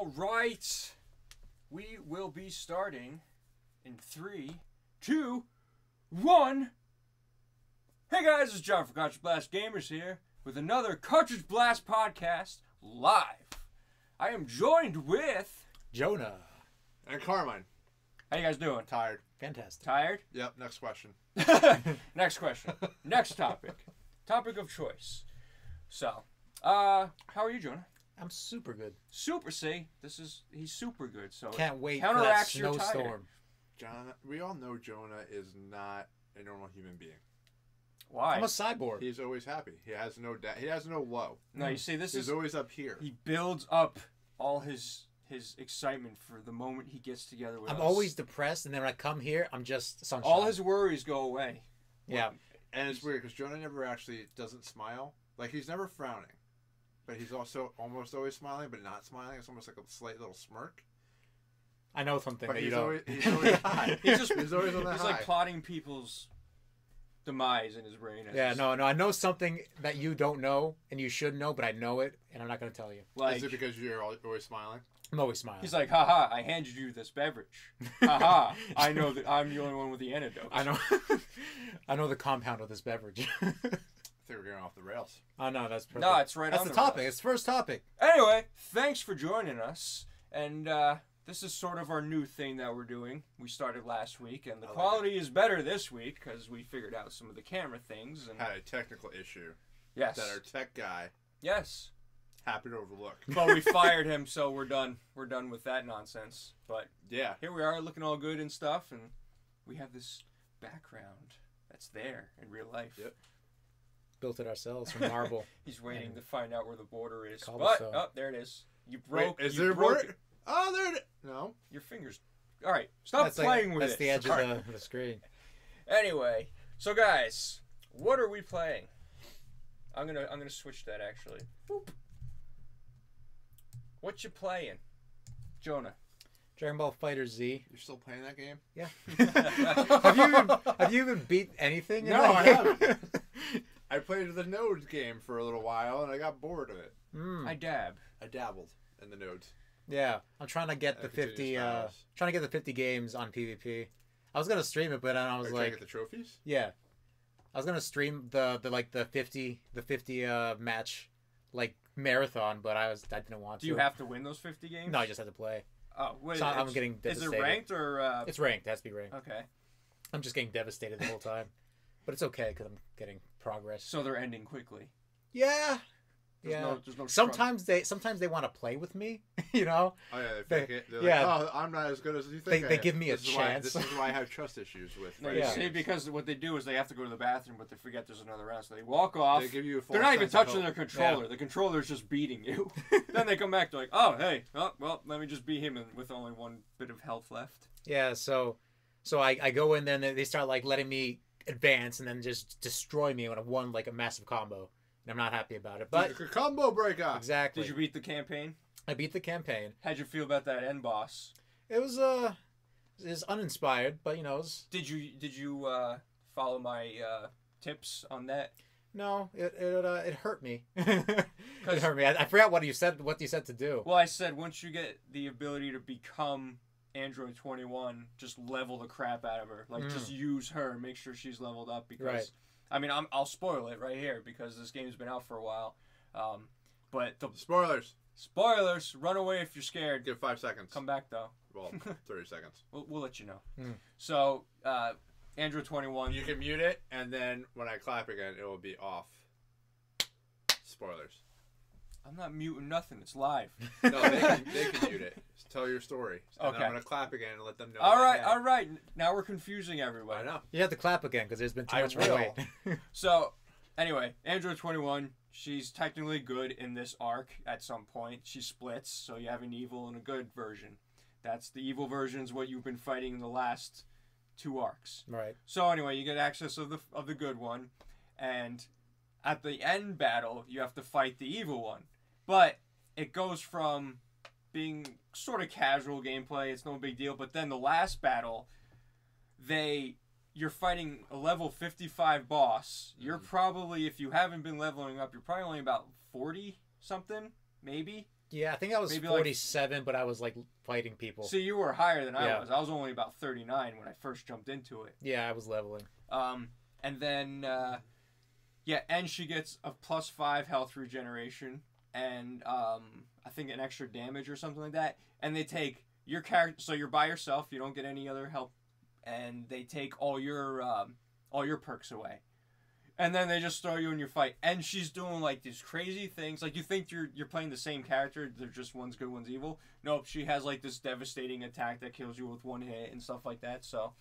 All right. We will be starting in 3, 2, 1. Hey guys, it's John from Cartridge Blast Gamers here with another Cartridge Blast podcast live. I am joined with Jonah and Carmine. How you guys doing? Tired. Fantastic. Tired? Yep. Next question. Next question. Next topic. Topic of choice. So, how are you, Jonah? I'm super good. Super. See, he's super good. So Can't wait for that counteracts your tired. snowstorm. John, we all know Jonah is not a normal human being. Why? I'm a cyborg. He's always happy. He has no he has no low. No, you see, He's always up here. He builds up all his excitement for the moment he gets together with us. I'm always depressed, and then when I come here, I'm just sunshine. All his worries go away. Yeah. And it's weird because Jonah never actually doesn't smile. Like, he's never frowning. But he's also almost always smiling, but not smiling. It's almost like a slight little smirk. I know something But that you he's don't. always, he's always high. He's always on that He's high. like plotting people's demise in his brain. Yeah, no, I know something that you don't know, and you should know, but I know it, and I'm not going to tell you. Like, Is it because you're always smiling? I'm always smiling. he's like, haha, I handed you this beverage. Haha, I know that I'm the only one with the antidote. I know. I know the compound of this beverage. I think we're getting off the rails. Oh no, that's perfect. No, it's right That's on the the topic. rails. It's the first topic. Anyway, thanks for joining us. And this is sort of our new thing that we're doing. We started last week, and the quality is better this week because we figured out some of the camera things. And Had a technical issue yes, that our tech guy yes, happened to overlook. but we fired him, so we're done. We're done with that nonsense. But Yeah. here we are, looking all good and stuff, and we have this background that's there in real life. Yep. Built it ourselves from marble. He's waiting to find out where the border is. But Cobblestone. oh, there it is. You broke. Wait, is you there a broke border? it. Oh, there it is. No. Your fingers. All right, stop That's playing like, with that's it. the edge Sorry. of the screen. Anyway, so guys, what are we playing? I'm gonna switch that actually. Boop. What you playing, Jonah? Dragon Ball Fighter Z. You're still playing that game? Yeah. have you even beat anything? No, I haven't. I played the Nodes game for a little while, and I got bored of it. I dab. I dabbled in the Nodes. Yeah, I'm trying to get the 50. Trying to get the 50 games on PvP. I was gonna stream it, but then I was Are you trying to like, get the trophies? yeah, I was gonna stream the 50 match like marathon, but I didn't want to. Do you have to win those 50 games? No, I just had to play. Oh, wait. So I'm getting Is devastated. it ranked or? It's ranked. It has to be ranked. Okay. I'm just getting devastated the whole time, but it's okay because I'm getting progress. So they're ending quickly. Yeah. There's Yeah. there's no sometimes they want to play with me, you know. Oh, yeah, they fake it. They're yeah. like, oh, I'm not as good as you think They I am. give me a This is why- chance. This is why I have trust issues with No, fighting you Yeah. see, games. because what they do is they have to go to the bathroom, but they forget there's another round, so they walk off. They give you a false They're not even sense of touching their hope. controller. Yeah. The controller's just beating you. Then they come back, they're like, oh, hey, oh, well, let me just beat him with only one bit of health left. Yeah. So I go in there and they start like letting me advance and then just destroy me when I won like a massive combo, and I'm not happy about it. But It's a combo breaker. exactly. Did you beat the campaign? I beat the campaign. How'd you feel about that end boss? It was uninspired, but you know, it was, Did you follow my tips on that? no, it hurt me. It hurt me. I forgot what you said to do. Well, I said once you get the ability to become Android 21, just level the crap out of her. Like, just use her. Make sure she's leveled up because, Right. I mean, I'll spoil it right here because this game's been out for a while. But the Spoilers. spoilers, run away if you're scared. Give 5 seconds. Come back, though. Well, 30 seconds. We'll let you know. Mm. So, Android 21. You can mute it, and then when I clap again, it will be off. Spoilers. I'm not muting nothing. It's live. No, they can mute it. Just tell your story. And Okay. then I'm going to clap again and let them know. All that right, I all right. Now we're confusing I everybody. know. You have to clap again because there's been too I much will. wait. So, anyway, Android 21, she's technically good in this arc at some point. She splits, so you have an evil and a good version. That's the evil version is what you've been fighting in the last 2 arcs. Right. So anyway, you get access of the good one, and at the end battle, you have to fight the evil one. But it goes from being sort of casual gameplay, it's no big deal, but then the last battle, you're fighting a level 55 boss. You're probably, if you haven't been leveling up, you're probably only about 40 something, maybe. Yeah, I think I was Maybe 47, but I was like fighting people. See, you were higher than I Yeah. was. I was only about 39 when I first jumped into it. Yeah, I was leveling. And then and she gets a +5 health regeneration and I think an extra damage or something like that. And they take your character, so you're by yourself. You don't get any other help, and they take all your perks away. And then they just throw you in your fight, and she's doing like these crazy things. Like you think you're playing the same character. They're just one's good, one's evil. Nope, she has like this devastating attack that kills you with one hit and stuff like that. So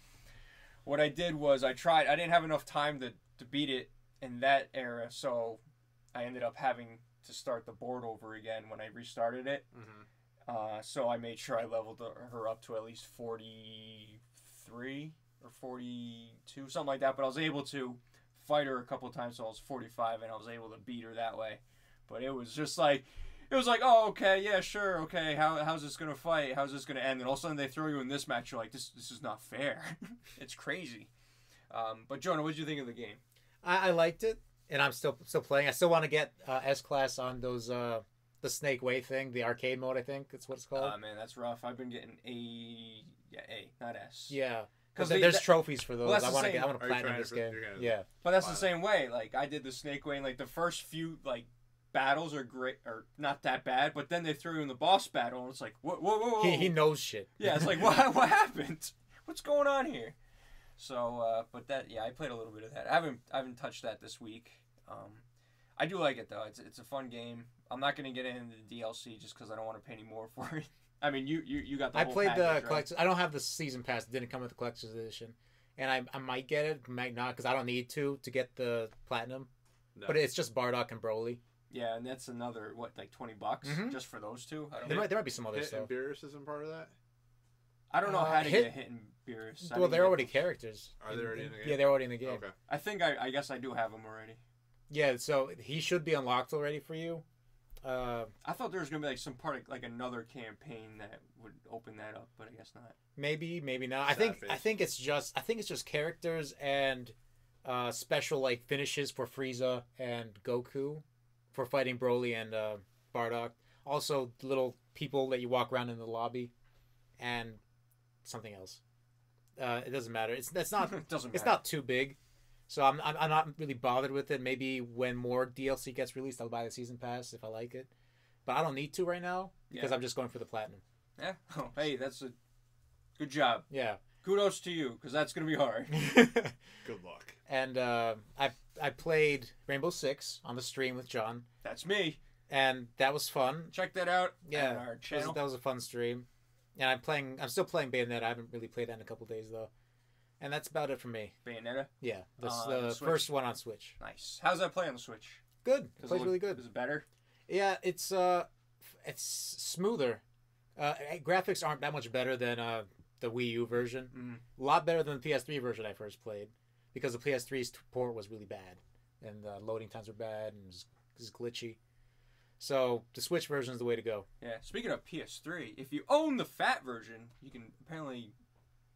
what I did was I didn't have enough time to beat it in that era, so I ended up having to start the board over again when I restarted it. So I made sure I leveled her up to at least 43 or 42, something like that. But I was able to fight her a couple of times, so I was 45, and I was able to beat her that way. But it was just like, oh, okay, yeah, sure, okay, how's this gonna fight? How's this gonna end? And all of a sudden they throw you in this match. You're like, this is not fair. It's crazy. But Jonah, what did you think of the game? I liked it, and I'm still playing. I still want to get S-Class on those the Snake Way thing, the arcade mode. I think that's what it's called. Oh man, that's rough. I've been getting A, not S. Yeah. Because there's trophies for those. Well, I want to same. platinum this game. Yeah. But that's the same way. Like I did the Snake Way, and like the first few like battles are great or not that bad, but then they threw you in the boss battle, and it's like whoa. He knows shit. Yeah, it's like what happened? What's going on here? So, but I played a little bit of that. I haven't touched that this week. I do like it though. It's a fun game. I'm not gonna get into the DLC just because I don't want to pay any more for it. I mean, you got the whole I played package, the right? collector's. I don't have the season pass. It didn't come with the collector's edition, and I might get it, might not, because I don't need to get the platinum. No. But it's just Bardock and Broly. Yeah, and that's another like $20 just for those two. There might be some other stuff. Hit and Beerus isn't part of that. I don't know how to get Hit and Beerus. Well, they're already characters. Are they already in the game? Yeah, they're already in the game. Okay. I think I guess I do have them already. Yeah, so he should be unlocked already for you. I thought there was gonna be like some part of like another campaign that would open that up, but I guess not. Maybe not. I think it's just characters and special like finishes for Frieza and Goku for fighting Broly and Bardock. Also, little people that you walk around in the lobby, and something else. It doesn't matter. It's not. It doesn't matter. It's not too big. So I'm not really bothered with it. Maybe when more DLC gets released, I'll buy the season pass if I like it. But I don't need to right now because I'm just going for the platinum. Yeah. Oh, hey, that's a good job. Yeah. Kudos to you because that's gonna be hard. Good luck. And I played Rainbow Six on the stream with John. That's me. And that was fun. Check that out. Yeah. On our channel. That was a fun stream. And I'm still playing Bayonetta. I haven't really played that in a couple days though. And that's about it for me. Bayonetta? Yeah. The first one on Switch. Nice. How's that play on the Switch? Good. It plays really good. Is it better? Yeah, it's smoother. Graphics aren't that much better than the Wii U version. A lot better than the PS3 version I first played. Because the PS3's port was really bad. And the loading times were bad and it was glitchy. So the Switch version is the way to go. Yeah. Speaking of PS3, if you own the fat version, you can apparently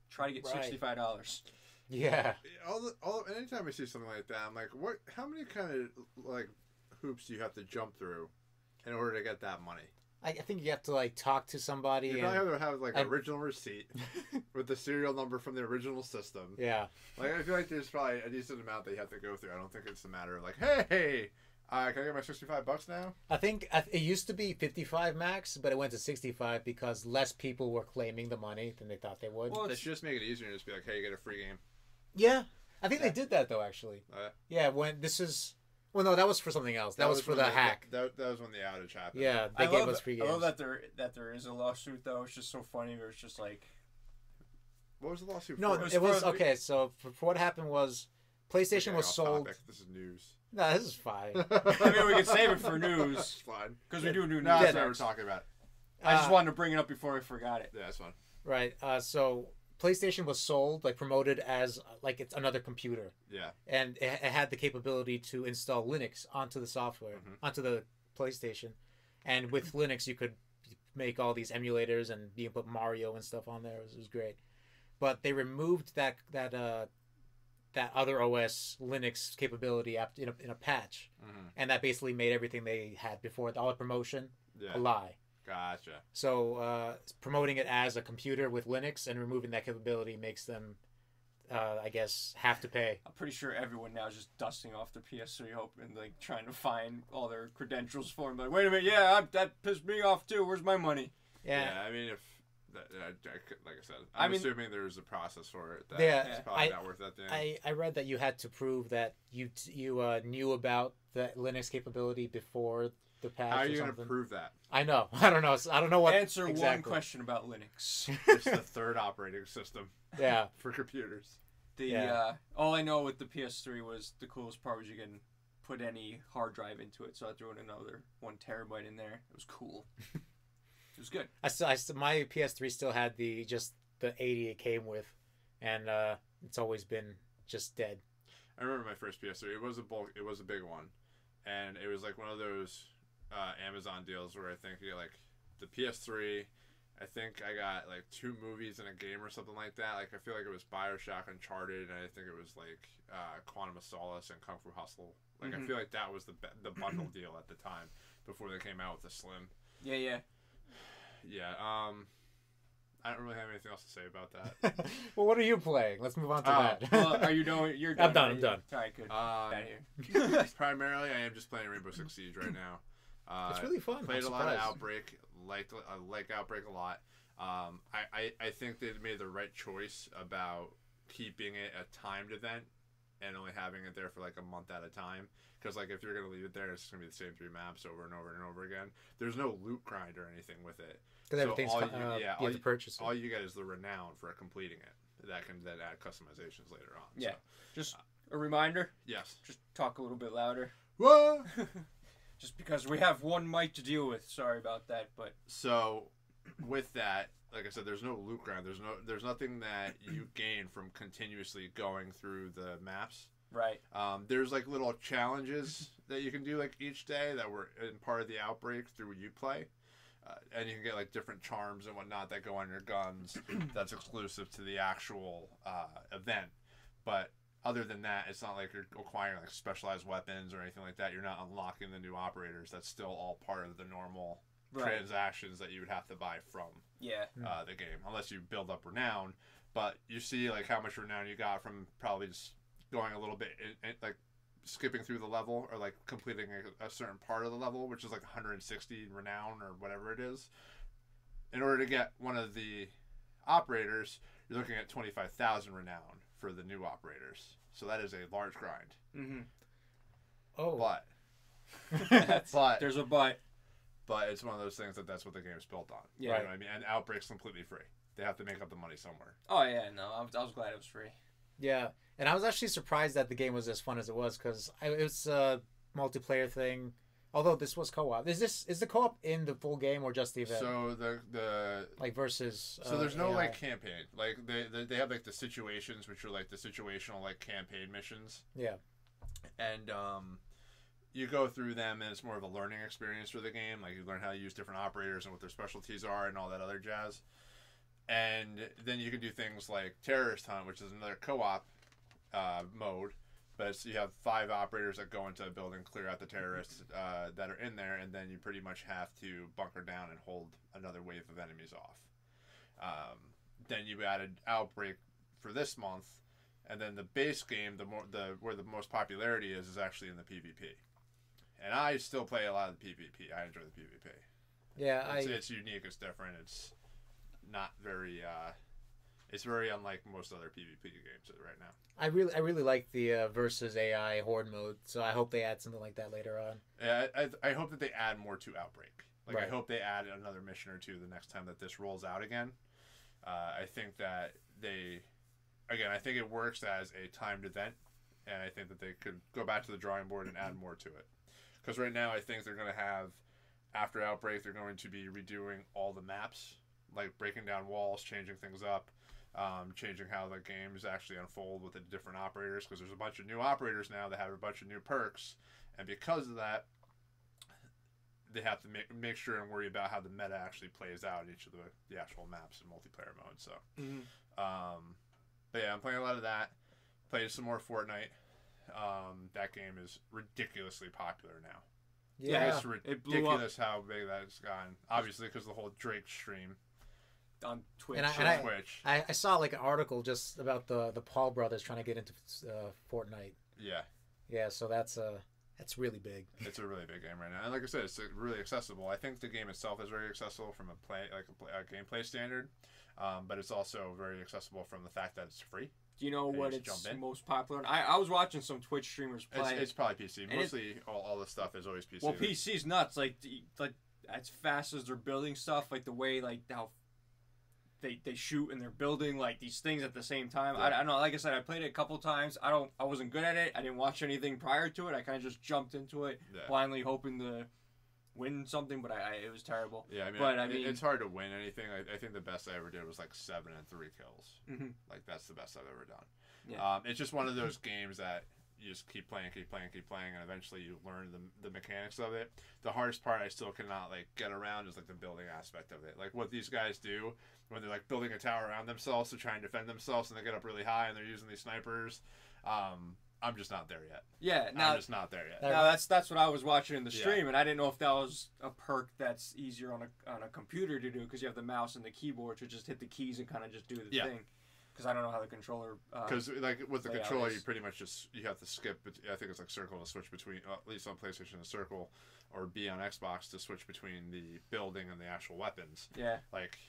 try to get $65. Yeah. Anytime I see something like that, I'm like, what? How many kind of like hoops do you have to jump through in order to get that money? I think you have to like talk to somebody. You probably have to have like an original receipt with the serial number from the original system. Yeah. Like I feel like there's probably a decent amount that you have to go through. I don't think it's a matter of like, hey. Can I get my $65 now? I think it used to be 55 max, but it went to 65 because less people were claiming the money than they thought they would. Well, they should just make it easier and just be like, hey, you get a free game. Yeah. I think they did that, though, actually. Yeah, when this is... Well, no, that was for something else. That was for the hack. That was when the outage happened. Yeah, they gave us free games. I love that there is a lawsuit, though. It's just so funny. Where it's just like... What was the lawsuit for? No, it was... Okay, so for what happened was... PlayStation was sold... This is news. No, this is fine. I mean, we can save it for news. That's fine. Because we do news. No, that's what we're talking about. I just wanted to bring it up before I forgot it. Yeah, that's fine. Right. So PlayStation was sold, like promoted as like it's another computer. Yeah. And it had the capability to install Linux onto the software, onto the PlayStation. And with Linux, you could make all these emulators and you can put Mario and stuff on there. It was great. But they removed that other OS Linux capability in a patch, and that basically made everything they had before all the promotion a lie. Gotcha. So promoting it as a computer with Linux and removing that capability makes them, I guess, have to pay. I'm pretty sure everyone now is just dusting off their PS3 hoping, like, trying to find all their credentials for them. Like, wait a minute, that pissed me off too. Where's my money? Yeah, I mean, if like I said, I'm assuming there's a process for it. It's probably not worth that thing. I read that you had to prove that you knew about the Linux capability before the patch. How are you going to prove that? I know. I don't know. I don't know what. Answer one question about Linux. It's the third operating system. Yeah. For computers. All I know with the PS3 was the coolest part was you can put any hard drive into it. So I threw in another 1 terabyte in there. It was cool. It was good. My PS3 still had the 80 it came with, and it's always been just dead. I remember my first PS3. It was a big one, and it was like one of those Amazon deals where I think you get like the PS3. I think I got like 2 movies and a game or something like that. Like I feel like it was BioShock, Uncharted, and I think it was like Quantum of Solace and Kung Fu Hustle. Like I feel like that was the bundle deal at the time before they came out with the Slim. Yeah. Yeah, I don't really have anything else to say about that. Well, what are you playing? Let's move on to that. Well, are you done? You're done. I'm done. All right, good. Out of here. Primarily, I am just playing Rainbow Six Siege right now. It's really fun. Played a lot of Outbreak. I like Outbreak a lot. I think they made the right choice about keeping it a timed event and only having it there for like a month at a time. Because like if you're gonna leave it there, it's gonna be the same 3 maps over and over and over again. There's no loot grind or anything with it. Because everything's you have to purchase it. All you get is the renown for completing it. That can then add customizations later on. Yeah. So, just a reminder. Yes. Just talk a little bit louder. Whoa! Just because we have one mic to deal with. Sorry about that, but so with that, like I said, there's no loot grind. There's nothing that you gain from continuously going through the maps. Right. There's like little challenges that you can do like each day that were in part of the Outbreak through Uplay. And you can get like different charms and whatnot that go on your guns that's exclusive to the actual event. But other than that, it's not like you're acquiring like specialized weapons or anything like that. You're not unlocking the new operators. That's still all part of the normal transactions that you would have to buy from the game. Unless you build up renown. But you see like how much renown you got from probably just going a little bit like skipping through the level or like completing a certain part of the level, which is like 160 renown or whatever it is. In order to get one of the operators, you're looking at 25,000 renown for the new operators. So that is a large grind. Mm-hmm. Oh, but there's a but. But it's one of those things that's what the game is built on. Yeah, you know what I mean. And Outbreak's completely free. They have to make up the money somewhere. Oh yeah, no, I was glad it was free. Yeah, and I was actually surprised that the game was as fun as it was because it was a multiplayer thing. Although this was co-op, is the co-op in the full game or just the event? So the like versus. So there's no AI. like campaign. Like they have like the situations, which are like the situational like campaign missions. Yeah. And you go through them, and it's more of a learning experience for the game. Like you learn how to use different operators and what their specialties are, and all that other jazz. And then you can do things like Terrorist Hunt, which is another co-op mode. But you have 5 operators that go into a building, clear out the terrorists that are in there, and then you pretty much have to bunker down and hold another wave of enemies off. Then you added Outbreak for this month, and then the base game, where the most popularity is actually in the PvP. And I still play a lot of the PvP. I enjoy the PvP. Yeah, it's unique. It's different. It's not very. It's very unlike most other PvP games right now. I really like the versus AI horde mode, so I hope they add something like that later on. Yeah, I hope that they add more to Outbreak. Like right. I hope they add another mission or 2 the next time that this rolls out again. I think that I think it works as a timed event, and I think that they could go back to the drawing board and add more to it. Because right now I think they're going to have, after Outbreak, they're going to be redoing all the maps, like breaking down walls, changing things up. Changing how the games actually unfold with the different operators, because there's a bunch of new operators now that have a bunch of new perks, and because of that, they have to make sure and worry about how the meta actually plays out in each of the actual maps and multiplayer mode. So, but yeah, I'm playing a lot of that. Played some more Fortnite. That game is ridiculously popular now. Yeah, It's ridiculous how big that's gotten. Obviously, because the whole Drake stream on Twitch. Twitch. I saw like an article just about the Paul brothers trying to get into Fortnite. Yeah. Yeah, so that's really big. It's a really big game right now, and like I said, it's really accessible. I think the game itself is very accessible from a gameplay standard, but it's also very accessible from the fact that it's free. Do you know what it's most popular? I was watching some Twitch streamers play. It's probably PC. Mostly all the stuff is always PC. Well, PC's nuts. Like as fast as they're building stuff, like the way like how they shoot and they're building like these things at the same time. Yeah. I don't know. Like I said, I played it a couple times. I wasn't good at it. I didn't watch anything prior to it. I kind of just jumped into it blindly, hoping to win something, but it was terrible. Yeah, I mean, it's hard to win anything. I think the best I ever did was like 7 and 3 kills. Mm-hmm. Like that's the best I've ever done. Yeah. It's just one of those games that you just keep playing, and eventually you learn the mechanics of it. The hardest part I still cannot like get around is like the building aspect of it. Like what these guys do when they're like building a tower around themselves to try and defend themselves, and they get up really high and they're using these snipers. I'm just not there yet. Yeah, I'm just not there yet. No, that's what I was watching in the stream, and I didn't know if that was a perk that's easier on a computer to do because you have the mouse and the keyboard to just hit the keys and kind of just do the thing. Because I don't know how the controller. Because like with the controller, you pretty much you have to skip. I think it's like circle to switch between. At least on PlayStation, a circle, or B on Xbox to switch between the building and the actual weapons. Yeah. Like,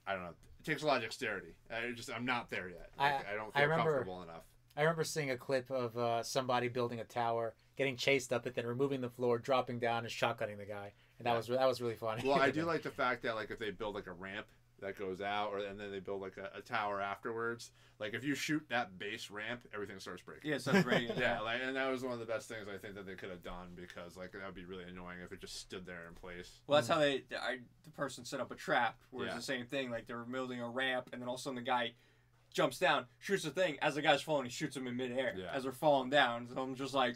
I don't know. It takes a lot of dexterity. I'm not there yet. Like, I don't feel comfortable enough. I remember seeing a clip of somebody building a tower, getting chased up it, then removing the floor, dropping down, and shotgunning the guy, and that was really funny. Well, I do like the fact that like if they build like a ramp that goes out, and then they build like a tower afterwards. Like if you shoot that base ramp, everything starts breaking. Yeah, it starts breaking. Yeah, and that was one of the best things I think that they could have done, because like that would be really annoying if it just stood there in place. Well, that's how the person set up a trap, where it's the same thing. Like they're building a ramp, and then all of a sudden the guy jumps down, shoots the thing. As the guy's falling, he shoots him in midair as they're falling down. So I'm just like,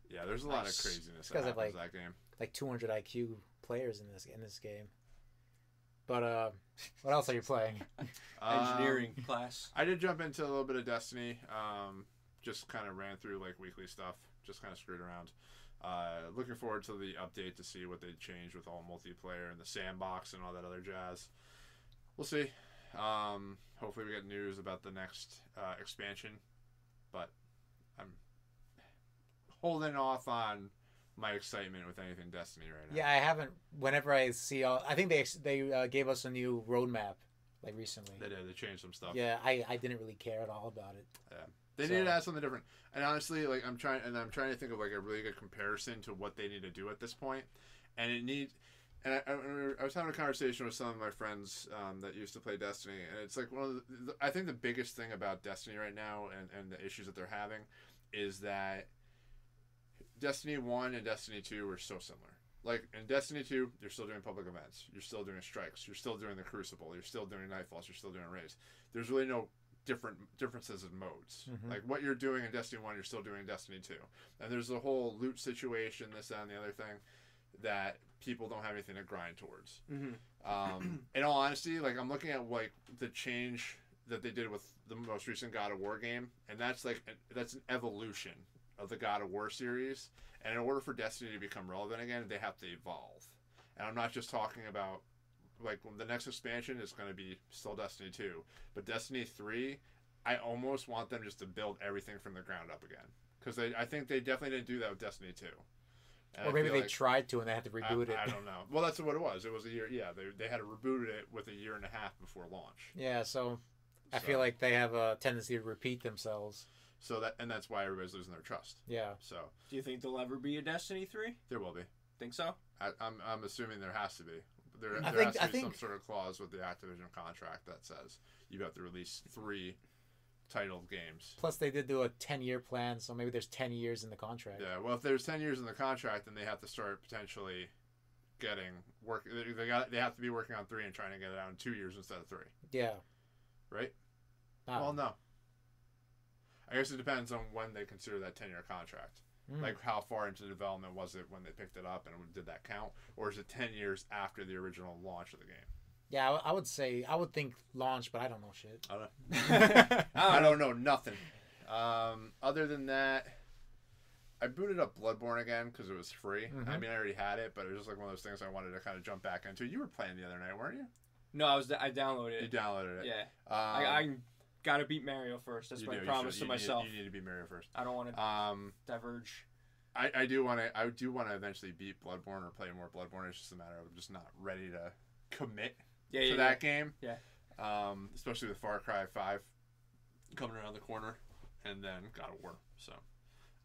yeah, there's a lot of craziness that happens in that game. Like 200 IQ players in this game. But what else are you playing? Engineering class. I did jump into a little bit of Destiny. Just kind of ran through like weekly stuff. Just kind of screwed around. Looking forward to the update to see what they changed with all multiplayer and the sandbox and all that other jazz. We'll see. Hopefully we get news about the next expansion, but I'm holding off on my excitement with anything Destiny right now. Yeah, I haven't. Whenever I see I think they gave us a new roadmap like recently. They did. They changed some stuff. Yeah, I didn't really care at all about it. Yeah, they needed to add something different. And honestly, like I'm trying to think of like a really good comparison to what they need to do at this point, and it needs. And I was having a conversation with some of my friends that used to play Destiny, and it's like one of I think the biggest thing about Destiny right now and the issues that they're having is that Destiny 1 and Destiny 2 were so similar. Like in Destiny 2, you're still doing public events, you're still doing strikes, you're still doing the Crucible, you're still doing Nightfalls, you're still doing raids. There's really no differences in modes. Mm-hmm. Like what you're doing in Destiny 1, you're still doing in Destiny 2. And there's the whole loot situation, this, that, and the other thing, that people don't have anything to grind towards. Mm-hmm. In all honesty, like I'm looking at like the change that they did with the most recent God of War game, and that's an evolution of the God of War series. And in order for Destiny to become relevant again, they have to evolve. And I'm not just talking about like the next expansion is going to be still Destiny 2, but Destiny 3, I almost want them just to build everything from the ground up again, because I think they definitely didn't do that with Destiny 2. And or maybe they tried to and they had to reboot it. I don't know. Well, that's what it was. It was a year. Yeah, they had to reboot it with a year and a half before launch. Yeah, so I feel like they have a tendency to repeat themselves. So that's why everybody's losing their trust. Yeah. So do you think there'll ever be a Destiny 3? There will be. Think so? I'm assuming there has to be. There has to be some sort of clause with the Activision contract that says you have to release 3 titled games. Plus, they did do a 10-year plan, so maybe there's 10 years in the contract. Yeah, well, if there's 10 years in the contract, then they have to start potentially getting work. They have to be working on 3 and trying to get it out in 2 years instead of 3. Yeah. Right? Well, no. I guess it depends on when they consider that 10-year contract. Like, how far into development was it when they picked it up, and did that count? Or is it 10 years after the original launch of the game? Yeah, I would think launch, but I don't know shit. I don't know. I don't know nothing. Other than that, I booted up Bloodborne again because it was free. I mean, I already had it, but it was just like one of those things I wanted to kind of jump back into. You were playing the other night, weren't you? No, I downloaded it. You downloaded it. Yeah. I gotta beat Mario first. That's my promise to myself. You need to beat Mario first. I don't want to diverge. I do want to eventually beat Bloodborne or play more Bloodborne. It's just a matter of I'm just not ready to commit to that game. Yeah. Especially with Far Cry 5 coming around the corner, and then God of War. So,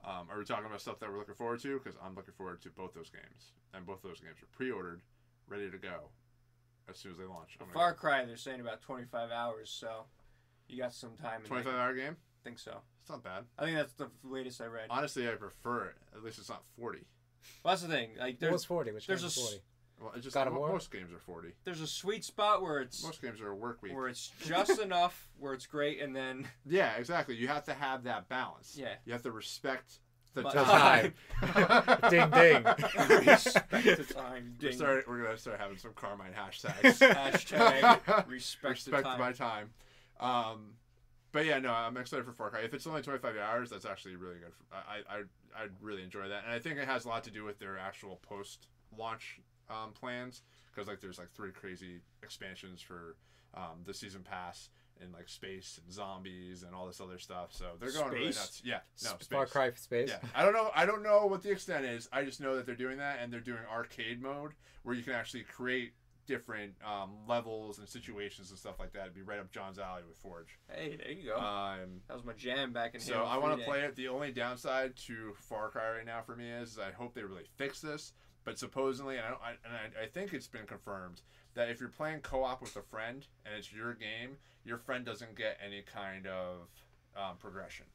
are we talking about stuff that we're looking forward to? Because I'm looking forward to both those games, and both those games are pre-ordered, ready to go as soon as they launch. Far Cry, they're saying about 25 hours, so you got some time. 25-hour game? I think so. It's not bad. I think that's the latest I read. Honestly, I prefer it. At least it's not 40. Well, that's the thing. Like, there's 40. Which there's 40. Well, it's just God of War? Most games are 40. There's a sweet spot where it's most games are a work week, where it's just enough, where it's great, and then yeah, exactly. You have to have that balance. Yeah, you have to respect the time. Ding ding. Respect the time. Ding. We're gonna start having some Carmine hashtags. Hashtag respect my time. But yeah, no, I'm excited for Far Cry. If it's only 25 hours, that's actually really good. I'd really enjoy that, and I think it has a lot to do with their actual post-launch plans, because like there's like 3 crazy expansions for the season pass and like space and zombies and all this other stuff. So they're going really nuts. Yeah, no, space. Far Cry space. Yeah, I don't know what the extent is. I just know that they're doing that, and they're doing arcade mode where you can actually create different levels and situations and stuff like that. It'd be right up John's alley with Forge. Hey, there you go. That was my jam back in. So I want to play it. The only downside to Far Cry right now for me is I hope they really fix this. But supposedly, I think it's been confirmed that if you're playing co-op with a friend and it's your game, your friend doesn't get any kind of progression.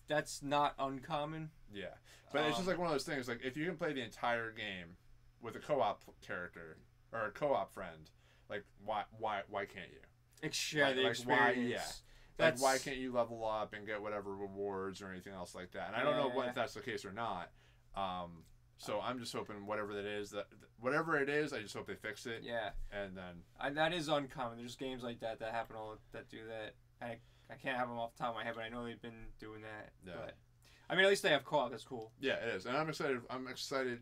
That's not uncommon. Yeah, but it's just like one of those things. Like if you can play the entire game with a co-op character or a co-op friend, like why can't you? Share the experience. Why can't you level up and get whatever rewards or anything else like that? And I don't know if that's the case or not. So I'm just hoping whatever it is, I just hope they fix it. Yeah. And then that is uncommon. There's games like that happen that do that. I can't have them off the top of my head, but I know they've been doing that. Yeah. But I mean, at least they have co-op. That's cool. Yeah, it is, and I'm excited.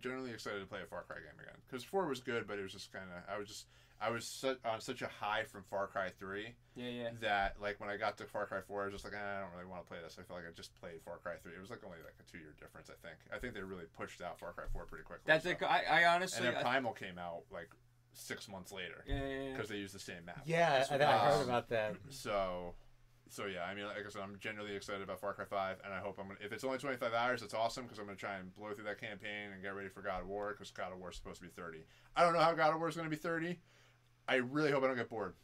Generally excited to play a Far Cry game again, because 4 was good, but it was just kind of I was on such a high from Far Cry 3. Yeah. That like when I got to Far Cry 4, I was just like, I don't really want to play this. I feel like I just played Far Cry 3. It was like only like a 2-year difference, I think. I think they really pushed out Far Cry 4 pretty quickly. I honestly. And then Primal came out like 6 months later. Yeah. Because they used the same map. Yeah, I heard about that. So yeah, I mean, like I said, I'm genuinely excited about Far Cry 5, and I hope if it's only 25 hours, it's awesome, because I'm gonna try and blow through that campaign and get ready for God of War, because God of War is supposed to be 30. I don't know how God of War is gonna be 30. I really hope I don't get bored.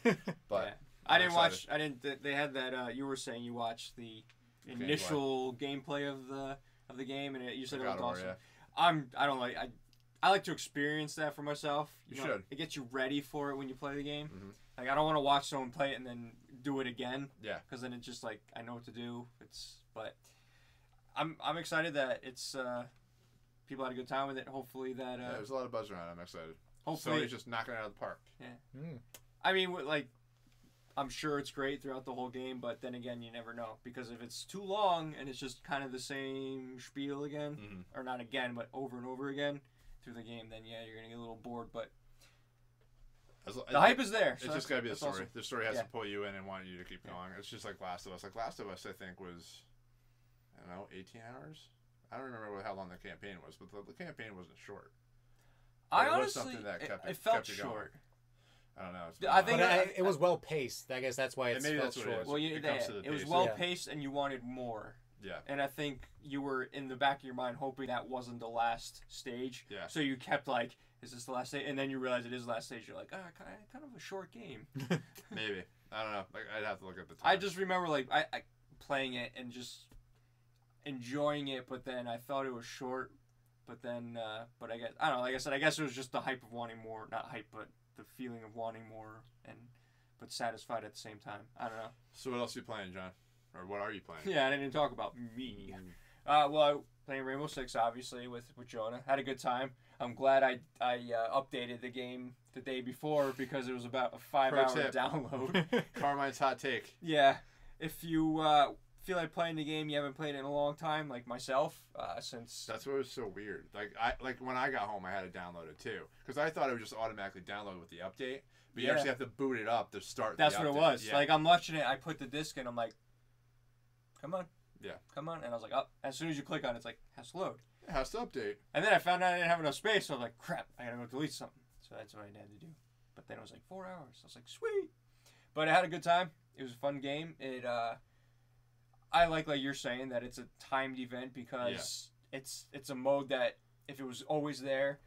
But yeah. I didn't watch. They had that. You were saying you watched the initial gameplay of the game, and you said it was awesome. Yeah. I don't like. I like to experience that for myself. You should. It gets you ready for it when you play the game. Mm-hmm. Like I don't want to watch someone play it and then do it again. Yeah. Because then it's just like I know what to do. But I'm excited that it's people had a good time with it. Hopefully that. Yeah, there's a lot of buzz around it. I'm excited. Hopefully Sony's just knocking it out of the park. Yeah. I mean, like, I'm sure it's great throughout the whole game, but then again, you never know, because if it's too long and it's just kind of the same spiel again, or not again, but over and over again through the game, then yeah, you're gonna get a little bored. But the hype is there. It's just gotta be the story. Awesome. The story has to pull you in and want you to keep going. It's just like Last of Us. Like Last of Us, I think was, I don't know, 18 hours. I don't remember how long the campaign was, but the campaign wasn't short. I honestly, it felt short. I don't know. I think it was well paced. I guess that's why it felt short. Well, it was well paced, and you wanted more. Yeah. And I think you were in the back of your mind hoping that wasn't the last stage. Yeah. So you kept like, is this the last stage? And then you realize it is the last stage. You're like, kind of a short game. Maybe. I don't know. Like I'd have to look at the time. I just remember like I playing it and just enjoying it, but then I thought it was short. But then, but I guess, I don't know, like I said, I guess it was just the hype of wanting more. Not hype, but the feeling of wanting more, but satisfied at the same time. I don't know. So what else are you playing, John? Or what are you playing? Yeah, I didn't talk about me. Well, playing Rainbow Six, obviously, with Jonah. Had a good time. I'm glad I updated the game the day before, because it was about a 5-hour download. Carmine's hot take. Yeah. If you, feel like playing the game, you haven't played it in a long time, like myself, since... That's what was so weird. Like when I got home, I had to download it too. Because I thought it would just automatically download with the update. But you actually have to boot it up to start That's the update. what it was. Yeah. Like, I'm watching it, I put the disc in, I'm like, come on. Yeah. Come on. And I was like, oh. As soon as you click on it, it's like, has to load. It has to update. And then I found out I didn't have enough space, so I was like, crap, I gotta go delete something. So that's what I had to do. But then it was like 4 hours. I was like, sweet. But I had a good time. It was a fun game. I like you're saying, that it's a timed event because it's a mode that if it was always there,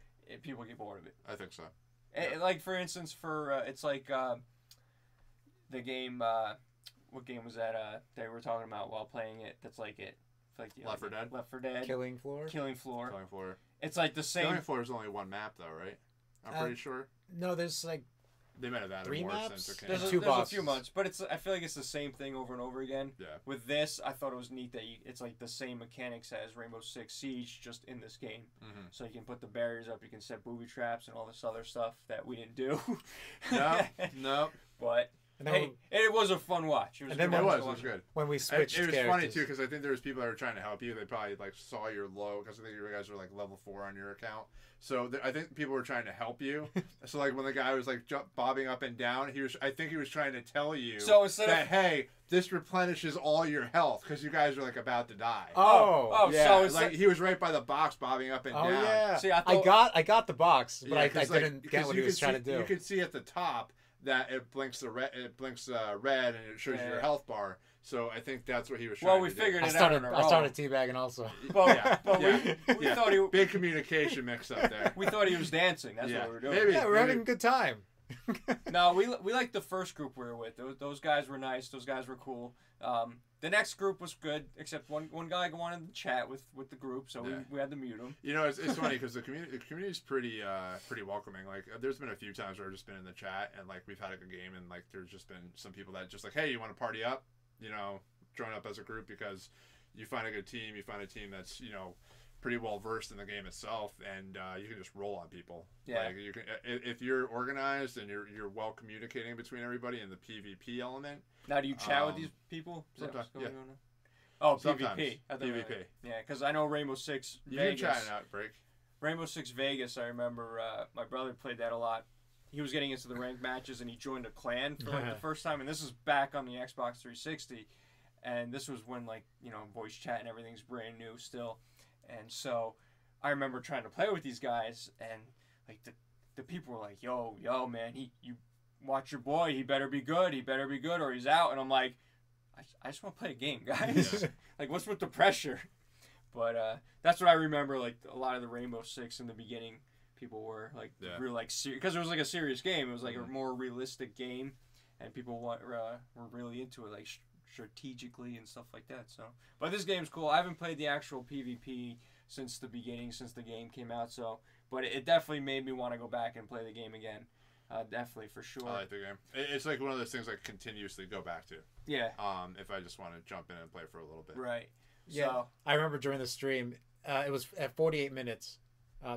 people get bored of it. I think so. Like, for instance, it's like the game, what game was that they were talking about while playing it? That's like it. Like Left 4 Dead? Left 4 Dead. Killing Floor? Killing Floor. Killing Floor. It's like the same. Killing Floor is only one map, though, right? I'm pretty sure. No, there's like... They might have added 3 more maps? since it came There's out. two There's bosses. a few months, but I feel like it's the same thing over and over again. Yeah. With this, I thought it was neat that it's like the same mechanics as Rainbow Six Siege, just in this game. Mm-hmm. So you can put the barriers up, you can set booby traps and all this other stuff that we didn't do. No. But hey, it was a fun watch. It was. It was good. When we switched It was characters. funny too because I think there was people that were trying to help you. They probably like saw your low because I think you guys were like level 4 on your account. So I think people were trying to help you. So like when the guy was like bobbing up and down, I think he was trying to tell you that hey, this replenishes all your health because you guys are like about to die. Oh, yeah. So it's like he was right by the box bobbing up and down. Yeah. See, I got the box, but I didn't get what he was trying to do. You could see at the top that it blinks red. It blinks red, and it shows you your health bar. So I think that's what he was trying to do. Well, we figured I it out. I started teabagging also. But we thought he big communication mix up there. We thought he was dancing. That's what we were doing. Maybe, we're having a good time. No, we liked the first group we were with. Those guys were nice. Those guys were cool. The next group was good, except one guy wanted to chat with the group, so we had to mute him. You know, it's funny because the community's pretty welcoming. Like, there's been a few times where I've just been in the chat and like we've had a good game, and like there's just been some people that just like, hey, you want to party up? You know, join up as a group because you find a good team. You find a team that's pretty well versed in the game itself, and you can just roll on people. Yeah. Like you can, if you're organized and you're well communicating between everybody in the PvP element. Now, do you chat with these people? Sometimes, yeah. Oh, sometimes. PvP. PvP. Yeah, because I know Rainbow Six You Vegas. can chat in Outbreak. Rainbow Six Vegas, I remember my brother played that a lot. He was getting into the ranked matches, and he joined a clan for like the first time, and this is back on the Xbox 360. And this was when, like, voice chat and everything's brand new still. And so I remember trying to play with these guys, and like the people were like, yo, man, you watch your boy, he better be good, or he's out. And I'm like, I just want to play a game, guys. Yeah. Like, what's with the pressure? But that's what I remember, like, a lot of the Rainbow Six in the beginning, people were like, real, like, because it was like a serious game. It was like a more realistic game, and people were really into it, like, strategically and stuff like that. So, but this game's cool. I haven't played the actual PvP since the beginning, since the game came out. So, but it definitely made me want to go back and play the game again. Definitely, for sure. I like the game. It's like one of those things I continuously go back to. Yeah. If I just want to jump in and play for a little bit. Right. Yeah. So, I remember during the stream, it was at 48 minutes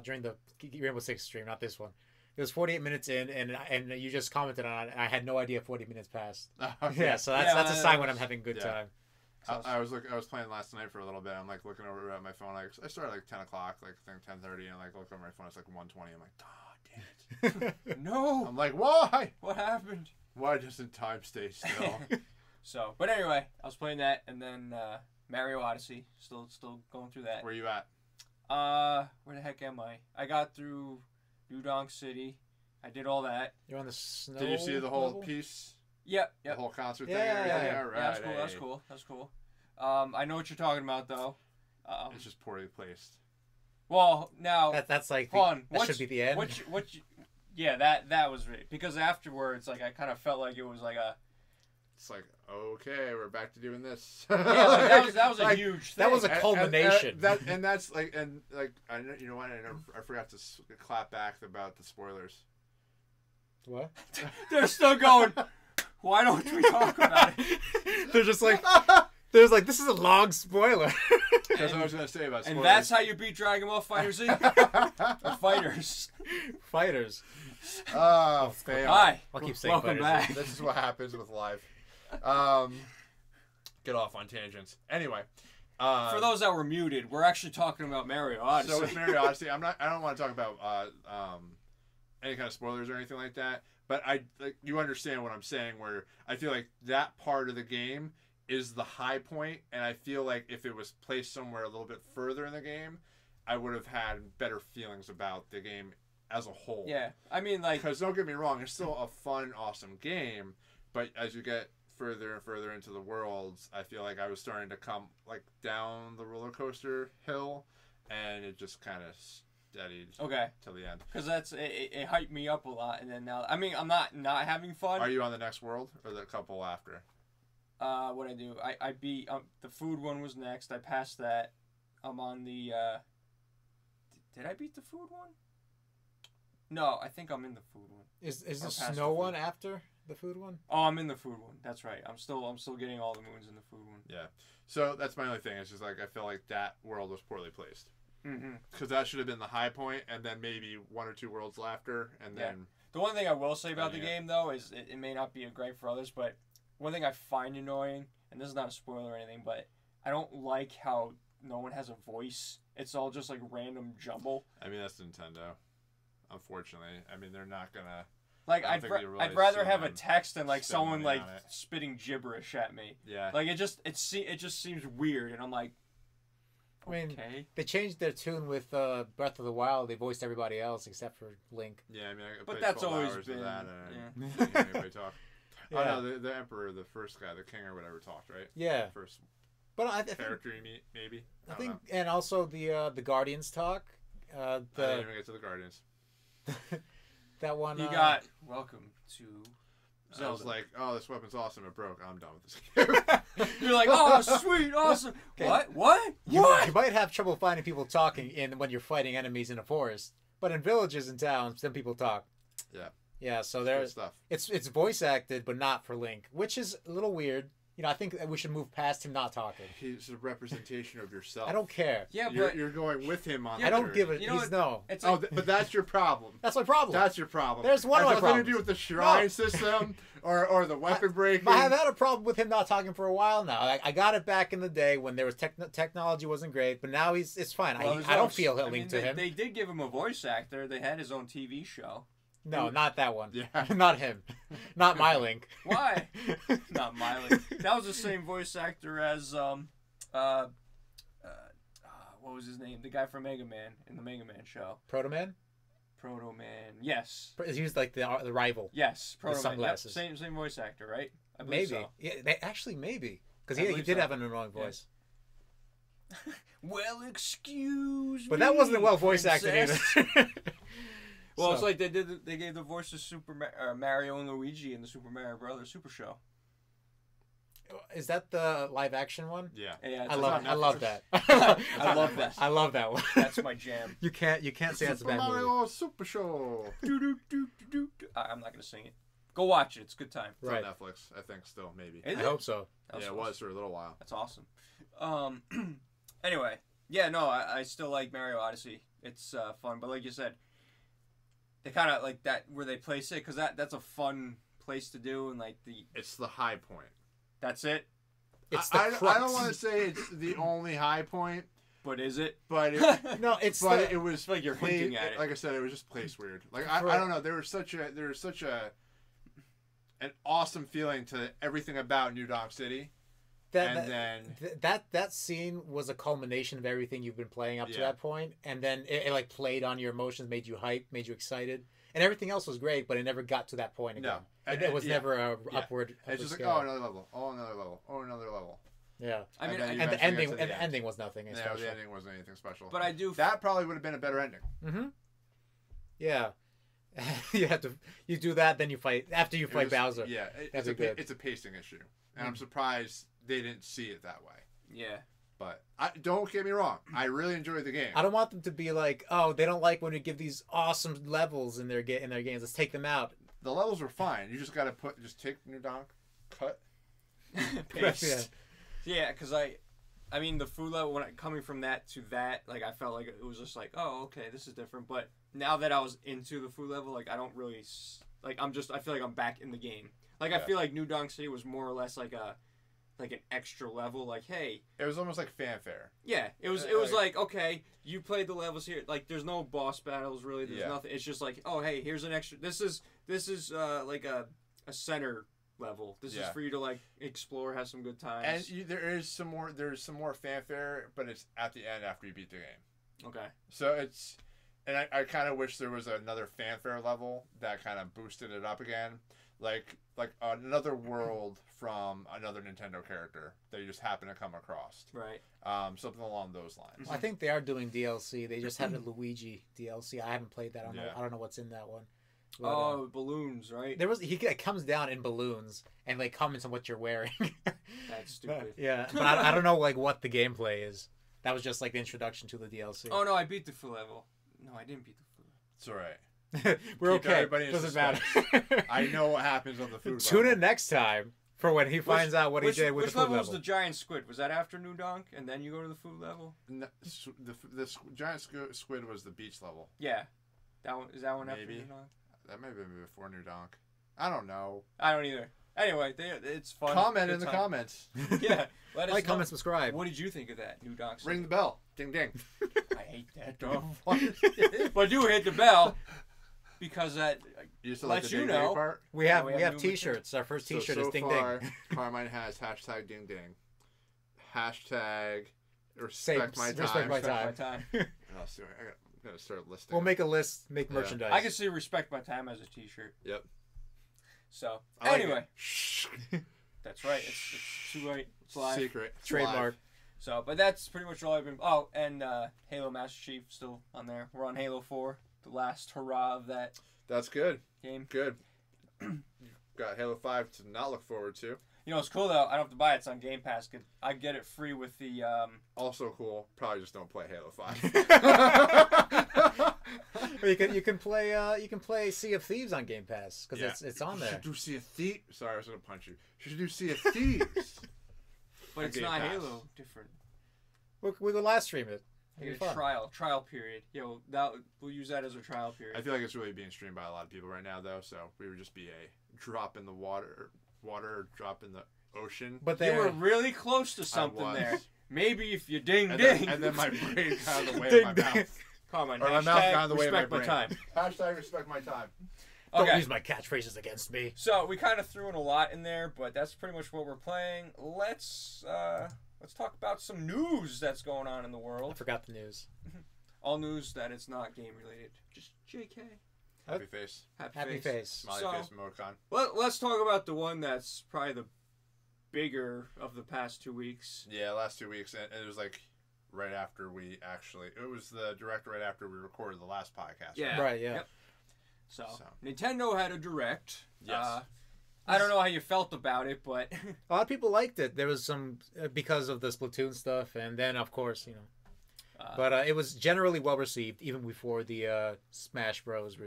during the Rainbow Six stream, not this one. It was 48 minutes in, and you just commented on it. I had no idea 40 minutes passed. Yeah, so that's a sign when I'm having a good time. I was playing last night for a little bit. I'm like looking over at my phone. Like I started like 10 o'clock, like I think 10:30, and like look over my phone. It's like 1:20. I'm like, oh damn it! No. I'm like, why? What happened? Why just in time stay still? So, but anyway, I was playing that, and then Mario Odyssey. Still going through that. Where you at? Where the heck am I? I got through Udon City. I did all that. You're on the snow. Did you see the whole level? piece? Yep. The whole concert thing? Yeah, right. That's cool. That's cool. I know what you're talking about, though. It's just poorly placed. Well, now that's like that should be the end. Yeah, that was right. Because afterwards, like, I kind of felt like it was like a. It's like, okay, we're back to doing this. Yeah, like, that was a huge thing. That was a culmination. And that's like I know, you know what? I forgot to clap back about the spoilers. What? They're still going. Why don't we talk about it? They're just like. There's like, this is a long spoiler. That's what I was going to say about spoilers. And that's how you beat Dragon Ball FighterZ? Or Fighters. Fighters. Oh, fail. Hi. I'll keep saying welcome Fighters. back. This is what happens with life. get off on tangents. Anyway. For those that were muted, we're actually talking about Mario Odyssey. So with Mario Odyssey, I don't want to talk about any kind of spoilers or anything like that. But you understand what I'm saying, where I feel like that part of the game is the high point, and I feel like if it was placed somewhere a little bit further in the game, I would have had better feelings about the game as a whole. Yeah, I mean, like... Because don't get me wrong, it's still a fun, awesome game, but as you get further and further into the worlds, I feel like I was starting to come, like, down the roller coaster hill, and it just kind of steadied till the end. Because it hyped me up a lot, and then now... I mean, I'm not having fun. Are you on the next world, or the couple after? What I do? I beat... the food one was next. I passed that. I'm on the... Did I beat the food one? No, I think I'm in the food one. Is the snow one after the food one? Oh, I'm in the food one. That's right. I'm still getting all the moons in the food one. Yeah. So that's my only thing. It's just like I feel like that world was poorly placed. Because that should have been the high point, and then maybe one or two worlds after, and then. The one thing I will say about the game though is it may not be a gripe for others, but one thing I find annoying, and this is not a spoiler or anything, but I don't like how no one has a voice. It's all just like random jumble. I mean, that's Nintendo. Unfortunately, I mean they're not gonna. Like I'd rather have a text than like someone like spitting gibberish at me. Yeah. Like it just seems weird, and I'm like. I mean, they changed their tune with Breath of the Wild. They voiced everybody else except for Link. Yeah, I mean, but that's always been. That and anybody talk. Yeah. Oh no, the Emperor, the first guy, the king or whatever, talked, right? Yeah. First. But I think character you meet, maybe. I think, and also the Guardians talk. I didn't even get to the Guardians. That one. You got welcome to. Zelda. I was like, oh, this weapon's awesome. It broke. I'm done with this. You're like, oh, sweet, awesome. Okay. What? You might have trouble finding people talking when you're fighting enemies in a forest, but in villages and towns, then people talk. Yeah. Yeah. So there's stuff. It's voice acted, but not for Link, which is a little weird. You know, I think we should move past him not talking. He's a representation of yourself. I don't care. Yeah, but you're going with him on. I don't give it. But that's your problem. That's my problem. That's your problem. There's one of my problems. Nothing to do with the shrine system or the weapon breaking. I have had a problem with him not talking for a while now. I got it back in the day when there was technology wasn't great, but now it's fine. Well, I don't feel linked to him. They did give him a voice actor. They had his own TV show. No, not that one. Yeah. Not him. Not my Link. Why? Not my Link. That was the same voice actor as what was his name? The guy from Mega Man in the Mega Man show. Proto Man? Proto Man. Yes. He was like the rival. Yes, Proto Man. Sunglasses. Yep. Same voice actor, right? I maybe. So. Yeah, maybe. Because he did have an annoying voice. Yeah. Well, excuse me. But that wasn't well voice acted either. Well, it's like they gave the voice to Mario and Luigi in the Super Mario Brothers Super Show. Is that the live action one? Yeah. I love that. I love that. I love that one. That's my jam. You can't say that's a bad movie. Mario Super Show. I'm not gonna sing it. Go watch it. It's a good time. It's on Netflix, I think. Still, maybe. I hope so. Yeah, it was for a little while. That's awesome. Anyway, yeah, no, I still like Mario Odyssey. It's fun, but like you said. They kind of like that where they place it because that's a fun place to do and like it's the high point. That's it. It's I don't want to say it's the only high point, but is it? But it, no, it's it was like you're hinting at it. Like I said, it was just placed weird. Like I don't know. There was such an awesome feeling to everything about New Donk City. That scene was a culmination of everything you've been playing up to that point, and then it like played on your emotions, made you hype, made you excited, and everything else was great, but it never got to that point again. No, it was never a upward. It's just scale. like another level, another level, another level. Yeah, I mean, and the ending was nothing special. The ending wasn't anything special. But I do. That probably would have been a better ending. Mm-hmm. Yeah. You do that, then you fight after you fight Bowser. Yeah, it's a pacing issue, and I'm surprised they didn't see it that way. Yeah. But don't get me wrong, I really enjoyed the game. I don't want them to be like, oh, they don't like when we give these awesome levels in their games. Let's take them out. The levels were fine. You just got to take New Donk, cut, paste. Yeah, because I mean the food level coming from that to that, like I felt like it was just like, oh, okay, this is different. But now that I was into the food level, like I don't really like I feel like I'm back in the game. Like I feel like New Donk City was more or less like like an extra level. Like, hey, it was almost like fanfare. Yeah, it was like, okay, you played the levels here. Like, there's no boss battles really. There's nothing. It's just like, oh, hey, here's an extra. This is like a center level. This is for you to like explore, have some good times. And there's some more fanfare, but it's at the end after you beat the game. Okay. So it's, and I kind of wish there was another fanfare level that kind of boosted it up again, like another world from another Nintendo character that you just happen to come across. Right. Something along those lines. I think they are doing DLC. They just had a Luigi DLC. I haven't played that. I don't know what's in that one. But, balloons, right? There was it comes down in balloons and like comments on what you're wearing. That's stupid. Yeah, but I don't know like what the gameplay is. That was just like the introduction to the DLC. Oh no, I beat the full level. No, I didn't beat the full level. It's all right. We're Keep okay. Doesn't matter. I know what happens on the food. Tune in next time for when he finds out what he did with the food level. Which level was the giant squid? Was that after New Donk, and then you go to the food level? No, the giant squid was the beach level. Yeah, that one is that one Maybe. after New Donk? That may have been before New Donk. I don't know. I don't either. Anyway, it's fun. Comment in the comments. Yeah, let us like, know. comment, subscribe. What did you think of that New Donk? Ring the bell. Ding ding. I hate that though. But do hit the bell because that lets you know. Part? We have T-shirts. Our first T-shirt is ding far, ding. Carmine has hashtag ding ding. Hashtag respect my time. Respect my time. Oh, sorry. I'm gonna start listing. We'll make a list. Make merchandise. I can see respect my time as a T-shirt. Yep. So anyway, that's right. It's too late. It's live. Secret. Trademark. So, but that's pretty much all I've been. Oh, and Halo Master Chief still on there. We're on Halo 4, the last hurrah of that. That's good. Game. Good. Got Halo 5 to not look forward to. You know, it's cool though. I don't have to buy it. It's on Game Pass. I get it free with the. Also cool. Probably just don't play Halo 5. You can play Sea of Thieves on Game Pass because it's on there. You should do Sea of Thieves. Sorry, I was gonna punch you. You should do Sea of Thieves. But it's not Halo. Different. We will live stream it. Trial period. We'll use that as a trial period. I feel like it's really being streamed by a lot of people right now though, so we would just be a drop in the water, drop in the ocean. But you were really close to something there. Maybe if you ding. And then my brain got out of the way of my mouth. Come on, or my mouth got out of the way of my brain. Time. Hashtag respect my time. Don't use my catchphrases against me. So we kind of threw in a lot in there, but that's pretty much what we're playing. Let's talk about some news that's going on in the world. I forgot the news. All news that it's not game related. Just JK. Happy face. Happy face. Smiley face emoticon. Let's talk about the one that's probably the bigger of the past 2 weeks. Yeah, last 2 weeks, and it was like right after it was the direct right after we recorded the last podcast. Yeah. Right, yeah. Yep. So, Nintendo had a direct. Yes. I don't know how you felt about it, but a lot of people liked it. There was some because of the Splatoon stuff, and then of course, but it was generally well received even before the Smash Bros.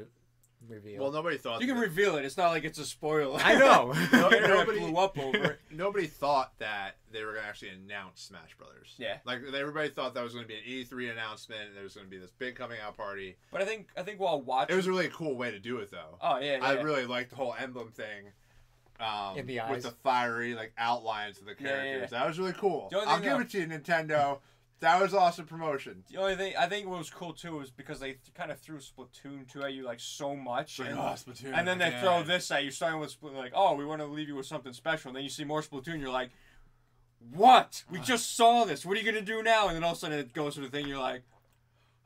Reveal. Well, nobody thought you can reveal it. It's not like it's a spoiler. I know. Nobody blew up over it. Nobody thought that they were going to actually announce Smash Brothers. Yeah. Like everybody thought that was going to be an E3 announcement, and there was going to be this big coming out party. But I think while watching, it was a really cool way to do it, though. Oh yeah. I really liked the whole emblem thing. In the eyes. With the fiery outlines of the characters. Yeah. That was really cool. I'll give it to you, Nintendo. That was awesome promotion. The only thing I think what was cool too was because they kind of threw Splatoon 2 at you so much, Splatoon, and then they throw this at you, starting with Splatoon, we want to leave you with something special, and then you see more Splatoon, you're like, what? We just saw this. What are you gonna do now? And then all of a sudden it goes to the thing, you're like,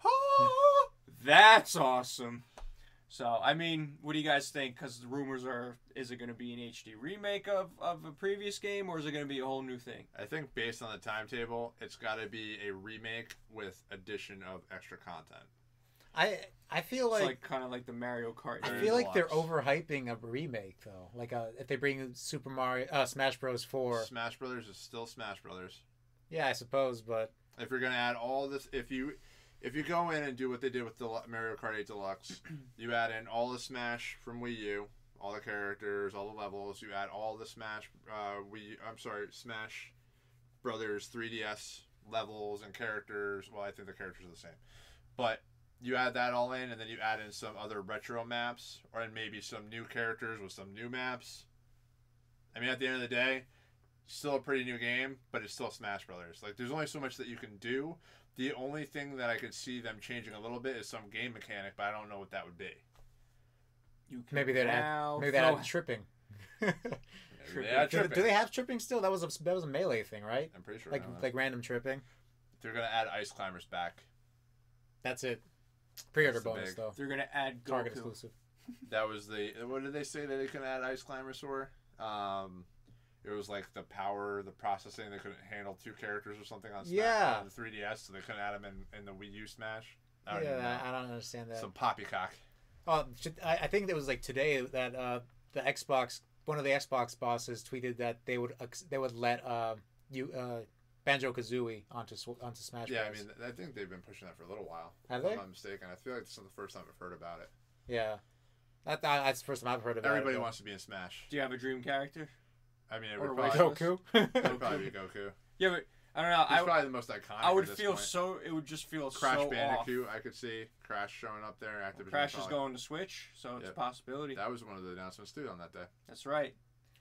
oh, that's awesome. So, I mean, what do you guys think? Because the rumors are, is it going to be an HD remake of a previous game, or is it going to be a whole new thing? I think based on the timetable, it's got to be a remake with addition of extra content. I feel like... It's like kind of like the Mario Kart. I feel like they're overhyping a remake, though. Like, if they bring Smash Bros. 4... Smash Brothers is still Smash Brothers. Yeah, I suppose, but... If you're going to add all this... If you go in and do what they did with the Mario Kart 8 Deluxe, you add in all the Smash from Wii U, all the characters, all the levels, you add all the Smash Brothers 3DS levels and characters. Well, I think the characters are the same. But you add that all in, and then you add in some other retro maps, or maybe some new characters with some new maps. I mean, at the end of the day, still a pretty new game, but it's still Smash Brothers. Like, there's only so much that you can do. The only thing that I could see them changing a little bit is some game mechanic, but I don't know what that would be. Maybe they'd add tripping. Do they have tripping still? That was a Melee thing, right? I'm pretty sure. Like random tripping. They're gonna add Ice Climbers back. That's it. Pre-order bonus though. They're gonna add Goku. Target exclusive. That was what did they say that they can add Ice Climbers for? It was like the processing. They couldn't handle 2 characters or something on Smash on the 3DS, so they couldn't add them in the Wii U Smash. I don't understand that. Some poppycock. Oh, I think it was like today that one of the Xbox bosses tweeted that they would let Banjo-Kazooie onto Smash Bros. Yeah, I mean, I think they've been pushing that for a little while. Have they? If I'm not mistaken. I feel like this is the first time I've heard about it. Yeah. That's the first time I've heard about it. Everybody wants to be in Smash. Do you have a dream character? I mean, it or would probably Goku. It would probably be Goku. Yeah, but I don't know. He's probably the most iconic. I would at this feel point. so. It would just feel Crash so Bandicoot, off. I could see Crash showing up there. Activision Crash is going to Switch, so it's a possibility. That was one of the announcements too on that day. That's right.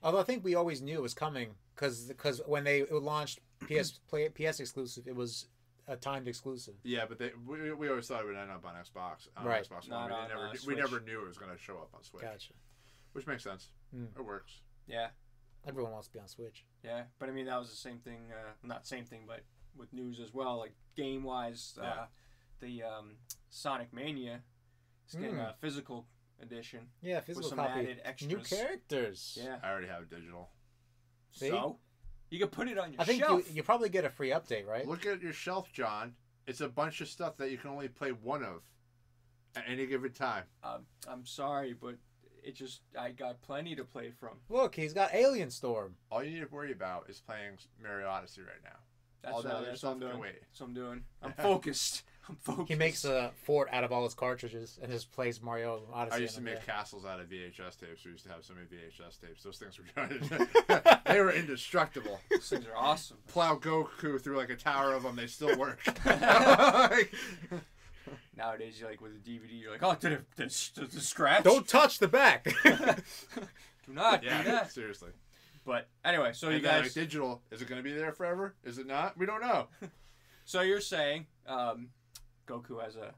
Although I think we always knew it was coming because when it launched PS exclusive, it was a timed exclusive. Yeah, but we always thought it would end up on Xbox. Right. Xbox One. We never knew it was going to show up on Switch. Gotcha. Which makes sense. Mm. It works. Yeah. Everyone wants to be on Switch. Yeah, but I mean that was the same thing. Not same thing, but with news as well. Like game wise, the Sonic Mania is getting a physical edition. Yeah, physical with some copy. added extras. New characters. Yeah. I already have it digital. See? So you can put it on your I think shelf. you probably get a free update, right? Look at your shelf, John. It's a bunch of stuff that you can only play one of at any given time. I'm sorry, but I got plenty to play from. Look, he's got Alien Storm. All you need to worry about is playing Mario Odyssey right now. That's all that other what stuff I'm doing. can wait. That's what I'm doing. I'm focused. I'm focused. He makes a fort out of all his cartridges and just plays Mario Odyssey. I used to make castles out of VHS tapes. We used to have so many VHS tapes. Those things were they were indestructible. Those things are awesome. Plow Goku through like a tower of them, they still work. Nowadays, you're like with a DVD, you're like, oh, did it scratch? Don't touch the back. Do not do Yeah, that. seriously. But anyway, so And you then, guys, like, digital, is it going to be there forever? Is it not? We don't know. so you're saying Goku has a.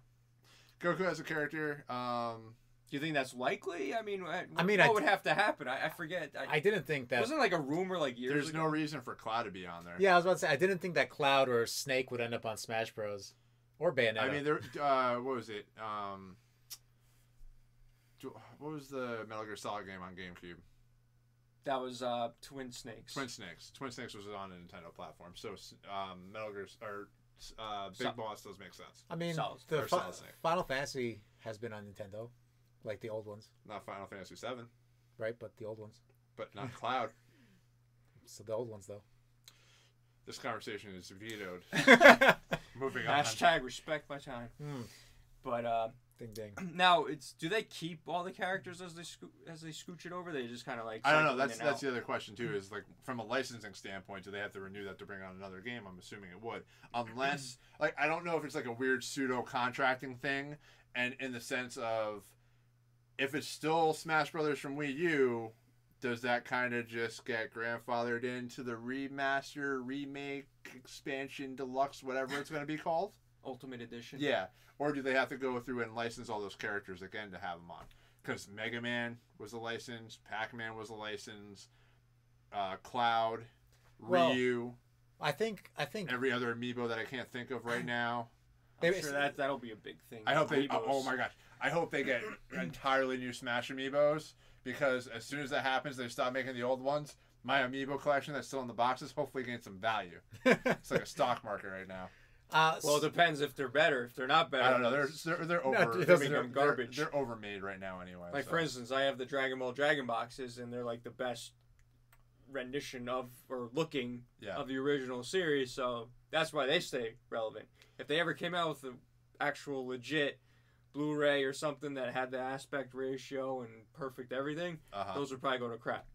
Goku has a character. Do you think that's likely? I mean, what I would have to happen? I forget. I didn't think that. Wasn't like a rumor like years There's ago? no reason for Cloud to be on there. Yeah, I was about to say I didn't think that Cloud or Snake would end up on Smash Bros. Or Bayonetta. I mean, there. What was it? What was the Metal Gear Solid game on GameCube? That was Twin Snakes. Twin Snakes. Twin Snakes was on a Nintendo platform, so Metal Gear or Big Boss does make sense. I mean, Solid. the Or Solid Snake. Final Fantasy has been on Nintendo, like the old ones, Not Final Fantasy VII, right? But the old ones. but not Cloud. So the old ones, though. This conversation is vetoed. Moving on. Hashtag respect my time. But Ding ding. now do they keep all the characters as they scooch it over? They just kind of like. I don't know. cycle in That's and out? the other question too. Is like from a licensing standpoint, do they have to renew that to bring on another game? I'm assuming it would, unless like I don't know if it's like a weird pseudo contracting thing, and in the sense of if it's still Smash Brothers from Wii U, does that kind of just get grandfathered into the remaster, remake, expansion, deluxe, whatever it's going to be called? Ultimate Edition. Yeah. Or do they have to go through and license all those characters again to have them on? Because Mega Man was a license, Pac-Man was a license, Cloud, Ryu. I think every other amiibo that I can't think of right now. I'm sure that'll be a big thing. I hope they. Amiibos. Oh my gosh! I hope they get entirely new Smash amiibos, because as soon as that happens, they stop making the old ones. My amiibo collection that's still in the boxes hopefully gains some value. It's like a stock market right now. Well, it depends if they're better. If they're not better, I don't know. They're over. it doesn't they're, become garbage. They're overmade right now anyway. Like for instance, I have the Dragon Ball Dragon boxes, and they're like the best rendition of or looking of the original series. So that's why they stay relevant. If they ever came out with an actual legit Blu-ray or something that had the aspect ratio and perfect everything, those would probably go to crap.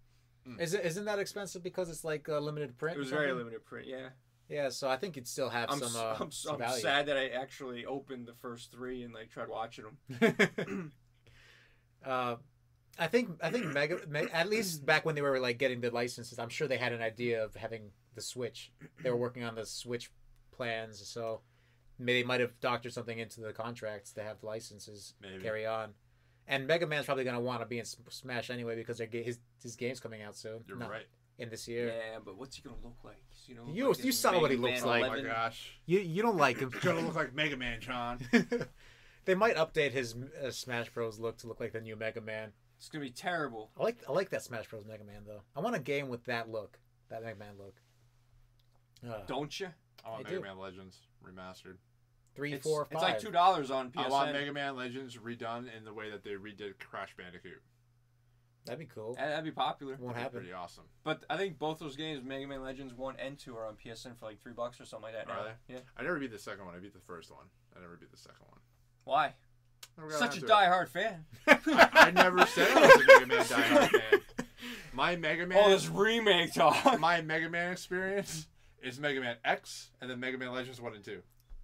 Isn't that expensive because it's like a limited print? It was very limited print, yeah. Yeah, so I think you'd still have some value. I'm sad that I actually opened the first three and like tried watching them. I think at least back when they were like getting the licenses, I'm sure they had an idea of having the Switch. They were working on the Switch plans, so maybe they might have doctored something into the contracts to have the licenses carry on. And Mega Man's probably going to want to be in Smash anyway because his game's coming out soon. You're right. In this year. Yeah, but what's he going to look like? You saw what he looks like. Oh my gosh. You don't like him. He's going to look like Mega Man, John. They might update his Smash Bros. Look to look like the new Mega Man. It's going to be terrible. I like that Smash Bros. Mega Man, though. I want a game with that look. That Mega Man look. Don't you? I want Mega Man Legends remastered. 3, 4, 5. It's like $2 on PSN. I want Mega Man Legends redone in the way that they redid Crash Bandicoot. That'd be cool. That'd be popular. Won't happen. Pretty awesome. But I think both those games, Mega Man Legends 1 and 2, are on PSN for like $3 or something like that now. Are they? Yeah. I never beat the second one. I beat the first one. I never beat the second one. Why? Such a diehard fan. I never said I was a Mega Man diehard fan. My Mega Man. Oh, this remake talk. My Mega Man experience is Mega Man X and then Mega Man Legends 1 and 2.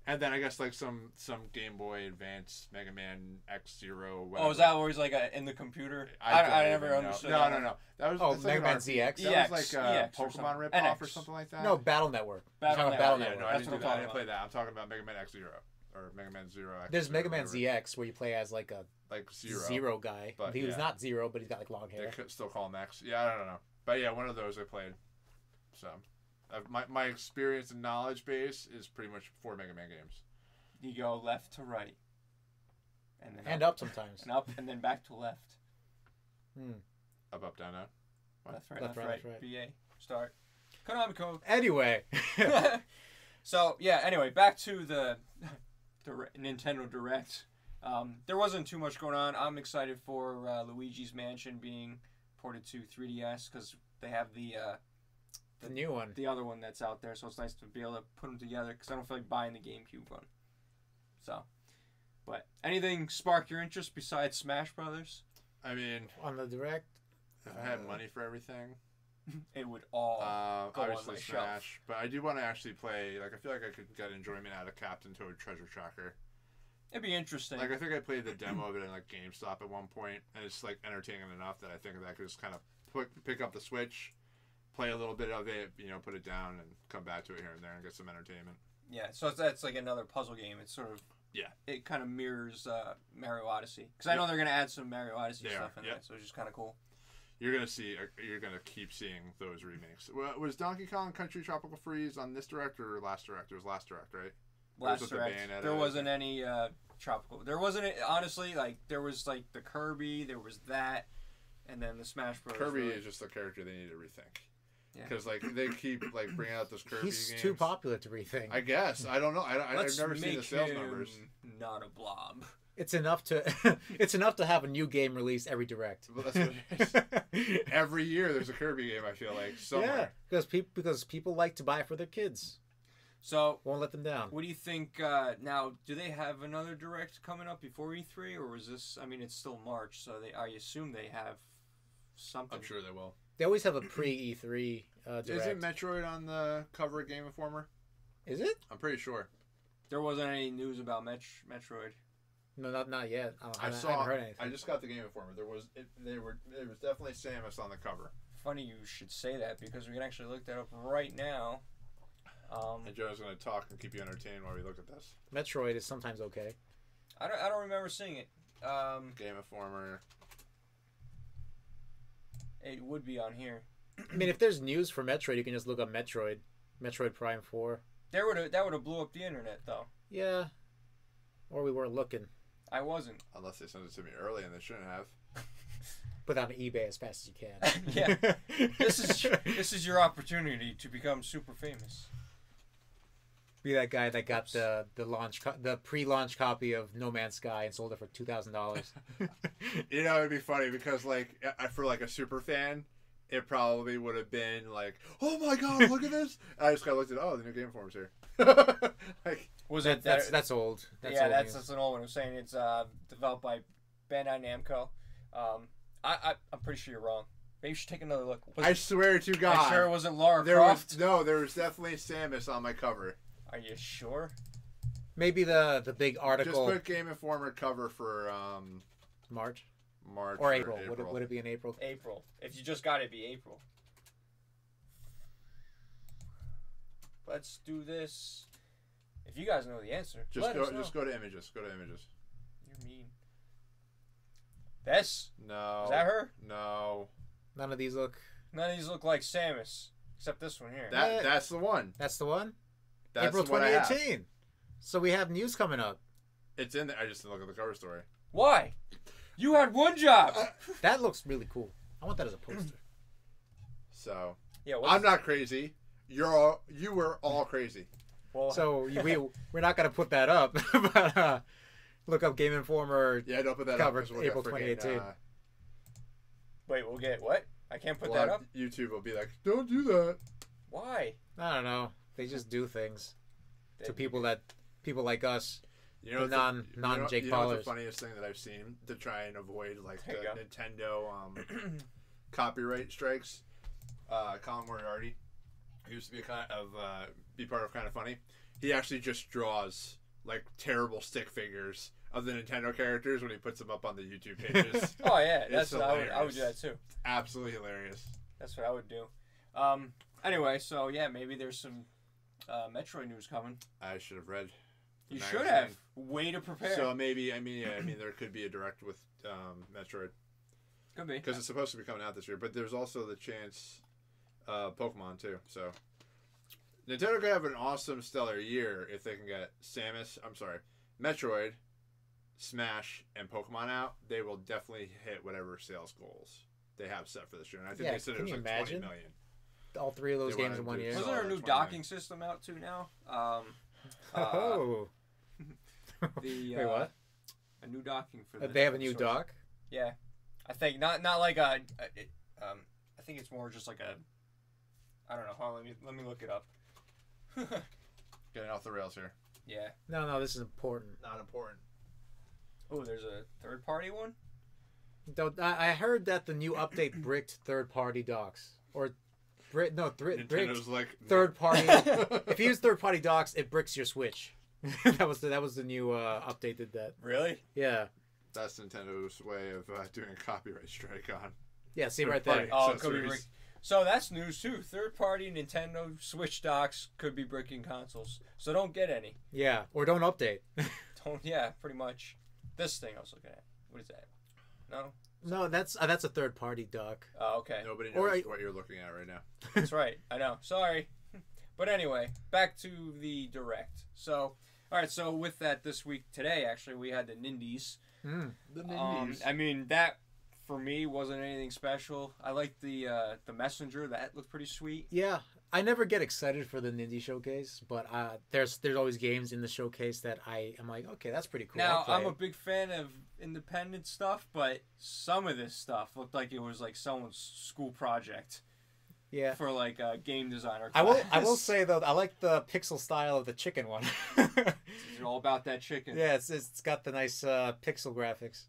And then I guess like some Game Boy Advance Mega Man X-Zero. Oh, is that where he's like in the computer? I never understood. No. That was Mega Man ZX. That was like a Pokemon ripoff or something like that. No, Battle Network. Battle Network. Network. No, I didn't do that. I didn't play that. I'm talking about Mega Man X-Zero or Mega Man Zero X. There's Mega Man ZX where you play as like a Zero guy. But he was not Zero, but he's got like long hair. They could still call him X. Yeah, I don't know. But yeah, one of those I played. So, my experience and knowledge base is pretty much 4 Mega Man games. You go left to right. And up sometimes. And up, and then back to left. Up, down, out. Left, right. BA. Start. Konami code. Anyway. Anyway, back to the Nintendo Direct. There wasn't too much going on. I'm excited for Luigi's Mansion being ported to 3DS because they have the new one. The other one that's out there, so it's nice to be able to put them together because I don't feel like buying the GameCube one. So, but anything spark your interest besides Smash Brothers? I mean, on the Direct, if I had money for everything, it would all go on my Smash. shelf. But I do want to actually play. Like, I feel like I could get enjoyment out of Captain Toad Treasure Tracker. It'd be interesting. Like, I think I played the demo of it in like GameStop at one point, and it's like entertaining enough that I think that I could just kind of pick up the Switch, play a little bit of it, put it down, and come back to it here and there and get some entertainment. Yeah, so that's like another puzzle game. It's sort of it kind of mirrors Mario Odyssey because I know they're gonna add some Mario Odyssey stuff in there, so it's just kind of cool. You're gonna keep seeing those remakes. Was Donkey Kong Country Tropical Freeze on this Direct or last Direct? It was last Direct, right? Last Direct. There wasn't any tropical. There wasn't honestly like there was like the Kirby. There was that, and then the Smash Bros. Kirby is just a character they need to rethink. Because like they keep like bringing out those Kirby games. He's too popular to rethink. I guess I don't know. I've never seen the sales numbers. Not a blob. It's enough to have a new game released every Direct. Well, that's what it is. Every year there's a Kirby game. I feel like somewhere. Yeah, because people like to buy it for their kids. So won't let them down. What do you think now? Do they have another Direct coming up before E3, or was this? I mean, it's still March, so I assume they have something. I'm sure they will. They always have a pre-E3 Direct. Isn't Metroid on the cover of Game Informer? Is it? I'm pretty sure. There wasn't any news about Metroid. No, not yet. I haven't heard anything. I just got the Game Informer. There was definitely Samus on the cover. Funny you should say that because we can actually look that up right now. And Joe's going to talk and keep you entertained while we look at this. Metroid is sometimes okay. I don't remember seeing it. Game Informer. It would be on here. I mean, if there's news for Metroid, you can just look up Metroid Prime 4. That would have blew up the internet, though. Yeah. Or we weren't looking. I wasn't. Unless they sent it to me early, and they shouldn't have. Put it on eBay as fast as you can. Yeah. This is your opportunity to become super famous. Be that guy that got the pre-launch copy of No Man's Sky and sold it for $2,000. It'd be funny because like for like a super fan, it probably would have been like, oh my god, look at this! I just looked at the new Game Informer's here. Like, that's old. That's an old one. I'm saying it's developed by Bandai Namco. I'm pretty sure you're wrong. Maybe you should take another look. I swear to God, I'm sure it wasn't Lara Croft. There was definitely Samus on my cover. Are you sure? Maybe the big article. Just put Game Informer cover for March. March or April. Would it be in April? April. If you just got it, it'd be April. Let's do this. If you guys know the answer, just go to images. Go to images. You're mean. This? No. Is that her? No. None of these look. None of these look like Samus, except this one here. That's the one. That's the one. That's April the one I have. 2018. So we have news coming up. It's in there. I just didn't look at the cover story. Why? You had one job. That looks really cool. I want that as a poster. So Yeah. I'm not crazy. You were all crazy. Well, So we're not gonna put that up, but look up Game Informer. Yeah, don't put that Cover up. 'Cause we'll April get 2018. wait, we'll get what? I can't put that up. YouTube will be like, don't do that. Why? I don't know. They just do things to people like us. You know, The non-Jake you know Paulers. what's the funniest thing that I've seen to try and avoid like the There you Nintendo copyright strikes? Colin Moriarty, who used to be be part of Kind of Funny. He actually just draws like terrible stick figures of the Nintendo characters when he puts them up on the YouTube pages. Oh yeah, It's that's what I would do that too. Absolutely hilarious. That's what I would do. Anyway, so yeah, maybe there's some Metroid news coming. I should have read. the You magazine. should have. Way to prepare. So maybe there could be a direct with Metroid Could be. because it's supposed to be coming out this year. But there's also the chance Pokemon too. So Nintendo could have an awesome, stellar year if they can get Metroid, Smash, and Pokemon out. They will definitely hit whatever sales goals they have set for this year. And I think they said it was like 20 million. All three of those They games in wanted one to year. Wasn't there a new 20 docking system out too now? Oh. The Wait, what? a new docking for the. They have a new Switch. dock? Yeah, I think not like a. I think it's more just like a. I don't know. Hold on, let me look it up. Getting off the rails here. Yeah. No, this is important. Not important. Oh, there's a third-party one. I heard that the new update bricked third-party docks. Or, bricked Nintendo's like third-party. If you use third-party docks, it bricks your Switch. that was the new update did that. Really? Yeah. That's Nintendo's way of doing a copyright strike on. Yeah, see right there. Oh, it could be brick. So that's news too. Third-party Nintendo Switch docks could be bricking consoles. So don't get any. Yeah, or don't update. Don't. Yeah, pretty much. This thing I was looking at. What is that? No. No, that's a third-party dock. Oh, okay. Nobody knows what you're looking at right now. That's right. I know. Sorry. But anyway, back to the Direct. So, all right. So with that, this week today, actually, we had the Nindies. The Nindies. I mean, that for me wasn't anything special. I liked the Messenger. That looked pretty sweet. Yeah, I never get excited for the Nindy showcase, but there's always games in the showcase that I am like, okay, that's pretty cool. Now, I'm a big fan of independent stuff, but some of this stuff looked like it was like someone's school project. Yeah. For like a game designer class. I will say though, I like the pixel style of the chicken one. It's all about that chicken. Yeah, it's got the nice pixel graphics.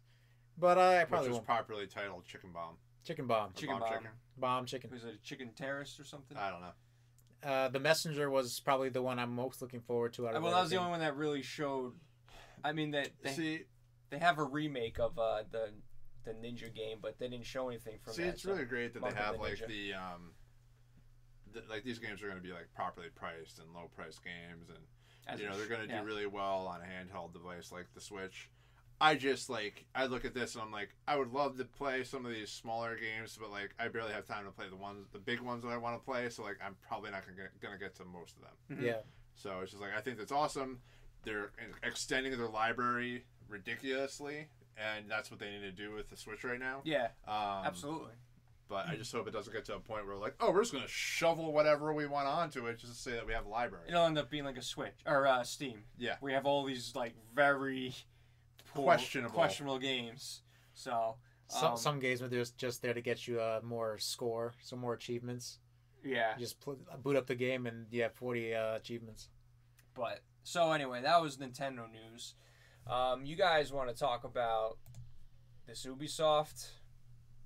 But I probably Which was won't. properly titled Chicken Bomb. Chicken bomb. Chicken Bomb bomb. chicken. Bomb chicken. Was it a chicken terrace or something? I don't know. The Messenger was probably the one I'm most looking forward to. Out of Well, that was the everything. only one that really showed. I mean, that See, they have a remake of the Ninja game, but they didn't show anything from that. it's really great that Monk they of have the like Ninja. like these games are going to be like properly priced and low price games, and As they're going to yeah. do really well on a handheld device like the Switch. I look at this and I'm like, I would love to play some of these smaller games, but like I barely have time to play the big ones that I want to play. So like I'm probably not gonna get to most of them. Mhm. Yeah. So it's just like I think that's awesome. They're extending their library ridiculously, and that's what they need to do with the Switch right now. Yeah, absolutely. But I just hope it doesn't get to a point where like, oh, we're just gonna shovel whatever we want onto it just to say that we have a library. It'll end up being like a Switch or Steam. Yeah. We have all these like very poor, questionable games. So Some games are just there to get you more score, some more achievements. yeah. You just boot up the game and you have 40 achievements. But so anyway, that was Nintendo news. You guys want to talk about this Ubisoft?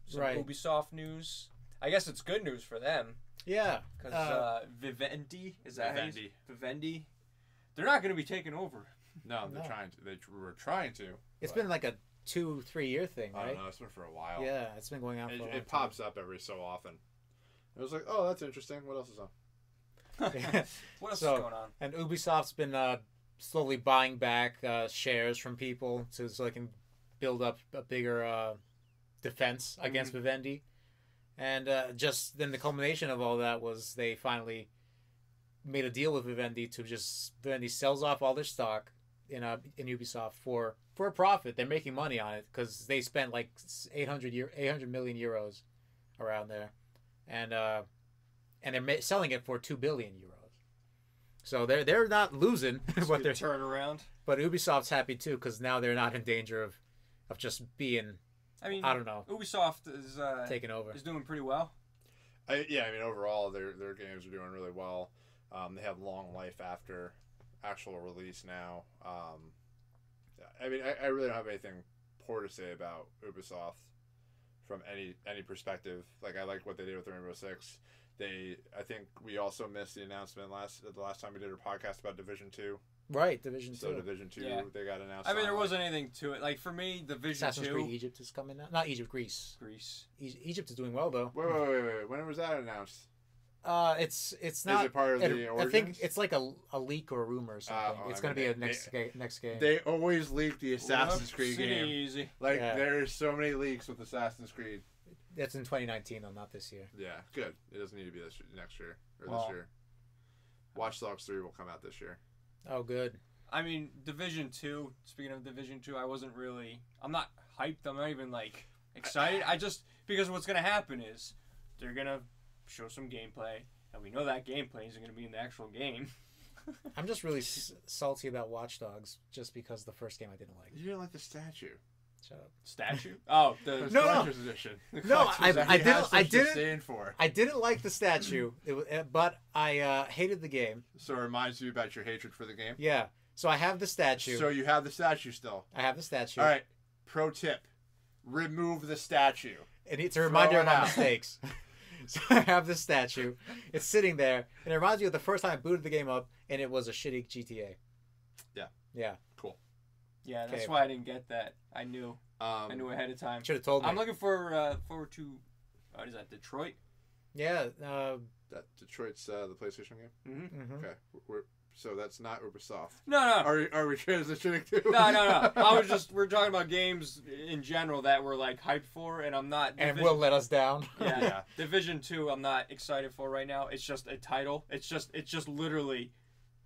Some Right. Ubisoft news. I guess it's good news for them Yeah. because Vivendi is that how you- Vivendi. Vivendi. They're not going to be taken over. No, they're No. trying to. They were trying to. It's but been like a 2-3 year thing, right? I don't know. It's been for a while. Yeah, it's been going on for a long time. It pops up every so often. It was like, oh, that's interesting. What else is on? What else is going on? And Ubisoft's been slowly buying back shares from people so they can build up a bigger defense against Vivendi. And just then the culmination of all that was they finally made a deal with Vivendi to Vivendi sells off all their stock in Ubisoft for a profit. They're making money on it because they spent like 800 million euros around there, and they're selling it for 2 billion euros. So they're not losing what they're turn around. But Ubisoft's happy too because now they're not in danger of just being. I don't know. Ubisoft is taking over. Is doing pretty well. Overall their games are doing really well. They have long life after actual release now. I really don't have anything poor to say about Ubisoft from any perspective. Like, I like what they did with Rainbow Six. I think we also missed the announcement the last time we did our podcast about Division 2. Right, Division 2. So Division 2, they got announced. There wasn't anything to it. Like, for me, Division 2... Assassin's Creed Egypt is coming out. Not Egypt, Greece. Egypt is doing well, though. Wait. When was that announced? It's not. Is it part of the Origins? I think it's like a leak or a rumor or something. It's going to be a next game. They always leak the Assassin's Creed game. Easy. Like, there's so many leaks with Assassin's Creed. That's in 2019, though, not this year. Yeah, good. It doesn't need to be next year or this year. Watch Dogs 3 will come out this year. Oh, good. Division 2, speaking of Division 2, I'm not hyped. I'm not even, excited. Because what's going to happen is they're going to show some gameplay, and we know that gameplay isn't going to be in the actual game. I'm just really salty about Watch Dogs just because the first game I didn't like. You didn't like the statue. Shut up. Statue? Oh, the collector's edition. No, I didn't like the statue, but I hated the game. So it reminds you about your hatred for the game? Yeah. So I have the statue. So you have the statue still? I have the statue. All right. Pro tip. Remove the statue. And it's a reminder of my mistakes. So I have the statue. It's sitting there. And it reminds me of the first time I booted the game up, and it was a shitty GTA. Yeah. Yeah. Cool. Yeah, that's why I didn't get that. I knew. I knew ahead of time. Should have told me. I'm looking forward to... What is that, Detroit? Yeah. That Detroit's the PlayStation game? Mm-hmm. Mm-hmm. Okay. So that's not Ubisoft. No. Are we transitioning to? No. We're talking about games in general that we're hyped for, and I'm not. And will let us down. Yeah. Division 2, I'm not excited for right now. It's just a title. It's just literally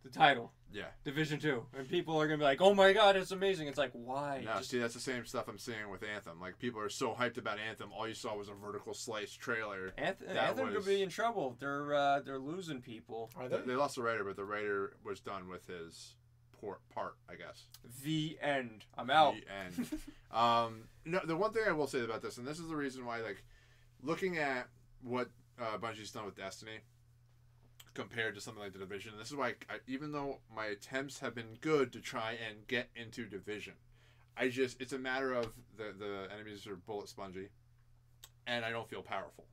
the title. Yeah. Division 2, and people are gonna be like, "Oh my god, it's amazing!" It's like, why? No, see, that's the same stuff I'm seeing with Anthem. Like, people are so hyped about Anthem. All you saw was a vertical slice trailer. Anthem could be in trouble. They're losing people. Are they? They lost the writer, but the writer was done with his part, I guess. The end. I'm out. The end. No, the one thing I will say about this, and this is the reason why, looking at what Bungie's done with Destiny compared to something like the Division, and this is why even though my attempts have been good to try and get into Division, it's a matter of the enemies are bullet spongy, and I don't feel powerful.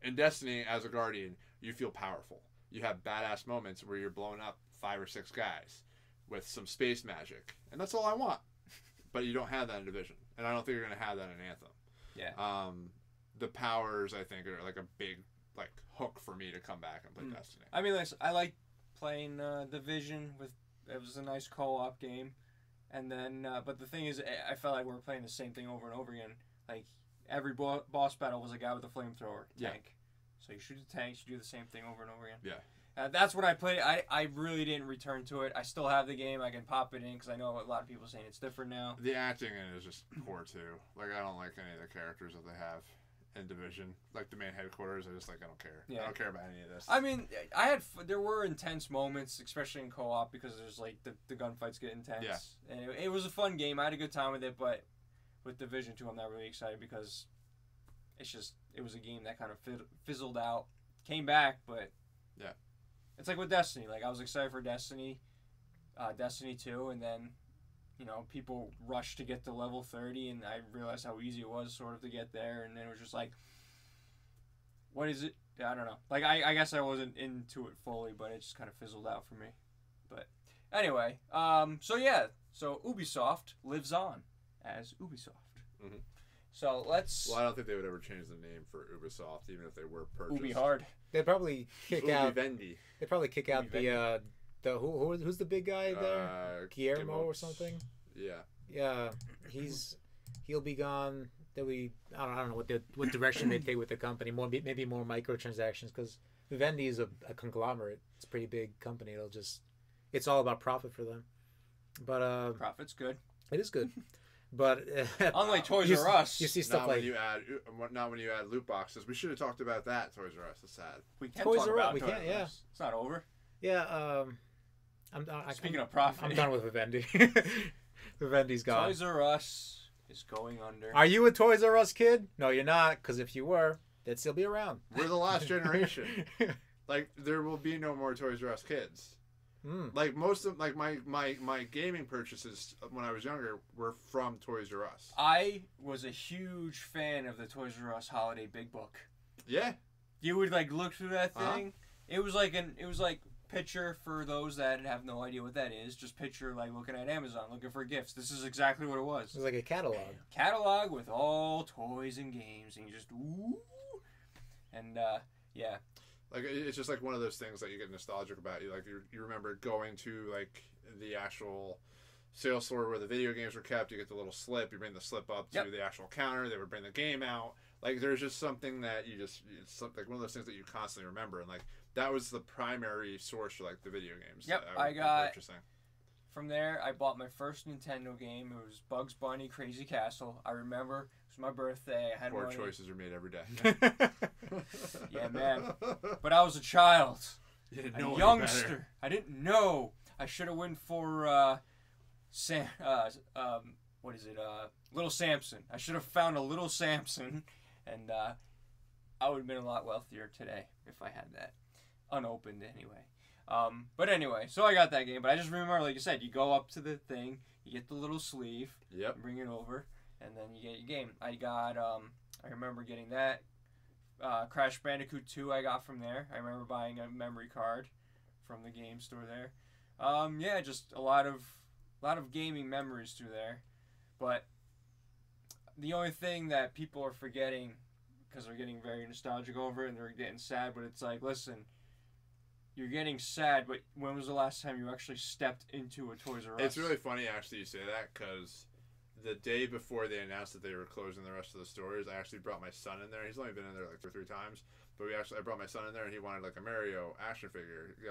In Destiny, as a Guardian, you feel powerful. You have badass moments where you're blowing up 5 or 6 guys with some space magic, and that's all I want. But you don't have that in Division, and I don't think you're going to have that in Anthem. Yeah. The powers, I think, are a big hook for me to come back and play Destiny. I like playing Division it was a nice co-op game, and then but the thing is, I felt like we were playing the same thing over and over again. Like, every boss battle was a guy with a flamethrower tank. So you shoot the tanks, you do the same thing over and over again. Yeah. That's what I played. I really didn't return to it. I still have the game. I can pop it in because I know a lot of people are saying it's different now. The acting in it is just poor too. I don't like any of the characters that they have in Division. The main headquarters, I don't care. Yeah. I don't care about any of this. There were intense moments, especially in co-op, because there's the gunfights get intense. Yeah. And it was a fun game. I had a good time with it, but with Division 2, I'm not really excited because it was a game that kind of fizzled out. Came back, but yeah. It's like with Destiny. I was excited for Destiny 2, and then people rushed to get to level 30, and I realized how easy it was sort of to get there, and then it was just what is it? I don't know. I guess I wasn't into it fully, but it just kind of fizzled out for me. But anyway, so Ubisoft lives on as Ubisoft. Mm-hmm. So let's. Well, I don't think they would ever change the name for Ubisoft, even if they were purchased. Ubi hard. They'd probably kick out. Vivendi. They'd probably kick out the who's the big guy there? Guillermo or something. Yeah. Yeah, he'll be gone. I don't know what direction they take with the company. Maybe more microtransactions, because Vivendi is a conglomerate. It's a pretty big company. It's all about profit for them. But profit's good. It is good. But unlike Toys R Us, you see stuff not like when you add loot boxes. We should have talked about that. Toys R Us. It's sad. We can talk about Toys R Us. Yeah, it's not over. Yeah. Speaking of profit, I'm done with Vivendi. Vivendi's gone. Toys R Us is going under. Are you a Toys R Us kid? No, you're not. Because if you were, they'd still be around. We're the last generation. Like, there will be no more Toys R Us kids. Like, most of my gaming purchases when I was younger were from Toys R Us. I was a huge fan of the Toys R Us Holiday Big Book. Yeah. You would like look through that thing. It was like picture, for those that have no idea what that is, just picture like looking at Amazon looking for gifts. This is exactly what it was. It was like a catalog with all toys and games, and you just ooh, and yeah. Like, it's just like one of those things that you get nostalgic about. You remember going to like the actual sales store where the video games were kept. You get the little slip. You bring the slip up to the actual counter. They would bring the game out. Like, there's just something that it's like one of those things that you constantly remember. And like, that was the primary source for like the video games. Yep, I got from there. I bought my first Nintendo game. It was Bugs Bunny Crazy Castle. I remember it was my birthday. I had Poor money. choices are made every day. Yeah, man. But I was a child, a youngster. I didn't know. I should have went for Little Samson. I should have found a Little Samson, and I would have been a lot wealthier today if I had that unopened anyway. But anyway, so I got that game. But I just remember, like you said, you go up to the thing, you get the little sleeve, bring it over, and then you get your game. I got, I remember getting that. Crash Bandicoot 2 I got from there. I remember buying a memory card from the game store there. Yeah, just a lot of gaming memories through there. But the only thing that people are forgetting, because they're getting very nostalgic over it and they're getting sad, but it's like, listen, you're getting sad, but when was the last time you actually stepped into a Toys R Us? It's really funny, actually, you say that, because the day before they announced that they were closing the rest of the stores, I actually brought my son in there. He's only been in there like 2 or 3 times, but I brought my son in there, and he wanted like a Mario action figure. He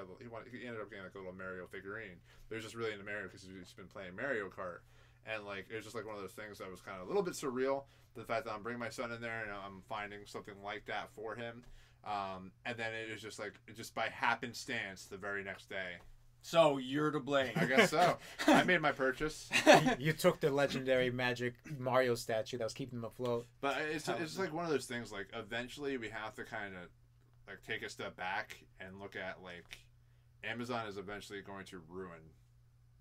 ended up getting like a little Mario figurine. But he was just really into Mario because he's been playing Mario Kart, and like it was just like one of those things that was kind of a little bit surreal. The fact that I'm bringing my son in there and I'm finding something like that for him, and then it was just like just by happenstance the very next day. So you're to blame. I guess so. I made my purchase. You took the legendary magic Mario statue that was keeping them afloat. But it's like one of those things, like, eventually we have to kind of like take a step back and look at, like, Amazon is eventually going to ruin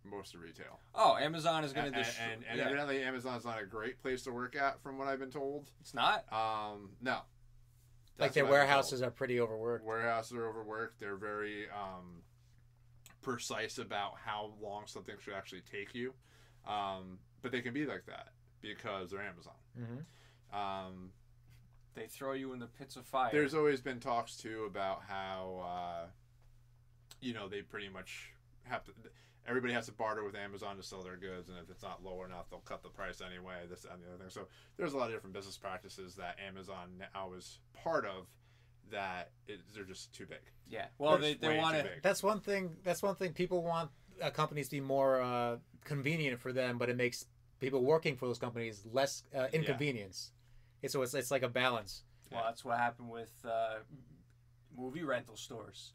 most of retail. Oh, Amazon is going to destroy. And evidently Amazon's not a great place to work at, from what I've been told. It's not? No. Like, their warehouses are pretty overworked. Warehouses are overworked. They're very precise about how long something should actually take you. But they can be like that because they're Amazon. Mm-hmm. They throw you in the pits of fire. There's always been talks, too, about how, they pretty much have to... Everybody has to barter with Amazon to sell their goods, and if it's not low enough, they'll cut the price anyway, this, that, and the other thing. So there's a lot of different business practices that Amazon now is part of that they're just too big. Yeah. Well, they want to... That's one thing people want companies to be more convenient for them, but it makes people working for those companies less inconvenience. Yeah. It's like a balance. Well, that's what happened with movie rental stores.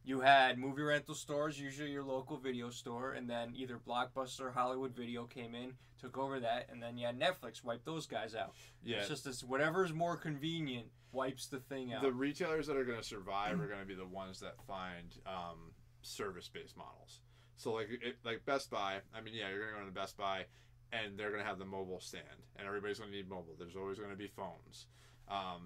You had movie rental stores, usually your local video store, and then either Blockbuster or Hollywood Video came in, took over that, and then you had Netflix wipe those guys out. Yeah. It's just this, whatever's more convenient wipes the thing out. The retailers that are going to survive are going to be the ones that find service-based models. So like Best Buy, I mean, yeah, you're going to go to Best Buy, and they're going to have the mobile stand, and everybody's going to need mobile. There's always going to be phones.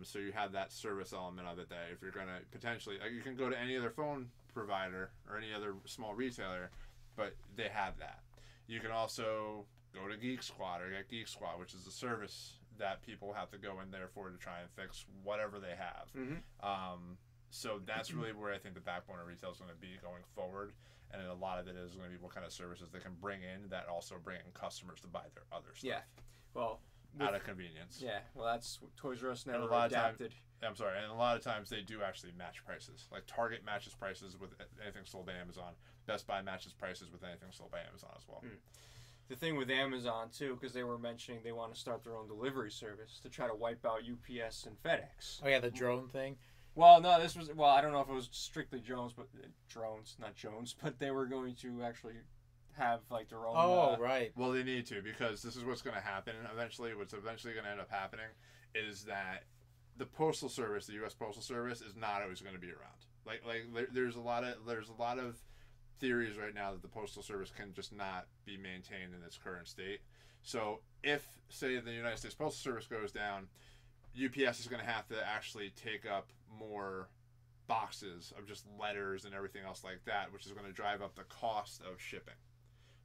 So you have that service element of it that if you're going to potentially, you can go to any other phone provider or any other small retailer, but they have that. You can also go to Geek Squad or get Geek Squad, which is a service that people have to go in there for to try and fix whatever they have. So that's really where I think the backbone of retail is going to be going forward. And a lot of it is going to be what kind of services they can bring in that also bring in customers to buy their other stuff. Yeah. Well, out of convenience. Yeah. Well, that's Toys R Us never adapted. I'm sorry. And a lot of times they do actually match prices. Like Target matches prices with anything sold by Amazon. Best Buy matches prices with anything sold by Amazon as well. The thing with Amazon, too, because they were mentioning they want to start their own delivery service to try to wipe out UPS and FedEx. Oh, yeah, the drone thing. Well, no, I don't know if it was strictly drones, but they were going to actually have, like, their own... Oh, right. Well, they need to, because this is what's going to happen eventually. What's eventually going to end up happening is that the Postal Service, the U.S. Postal Service, is not always going to be around. There's a lot of theories right now that the Postal Service can just not be maintained in its current state. So if, say, the United States Postal Service goes down, UPS is going to have to actually take up more boxes of just letters and everything else like that, which is going to drive up the cost of shipping.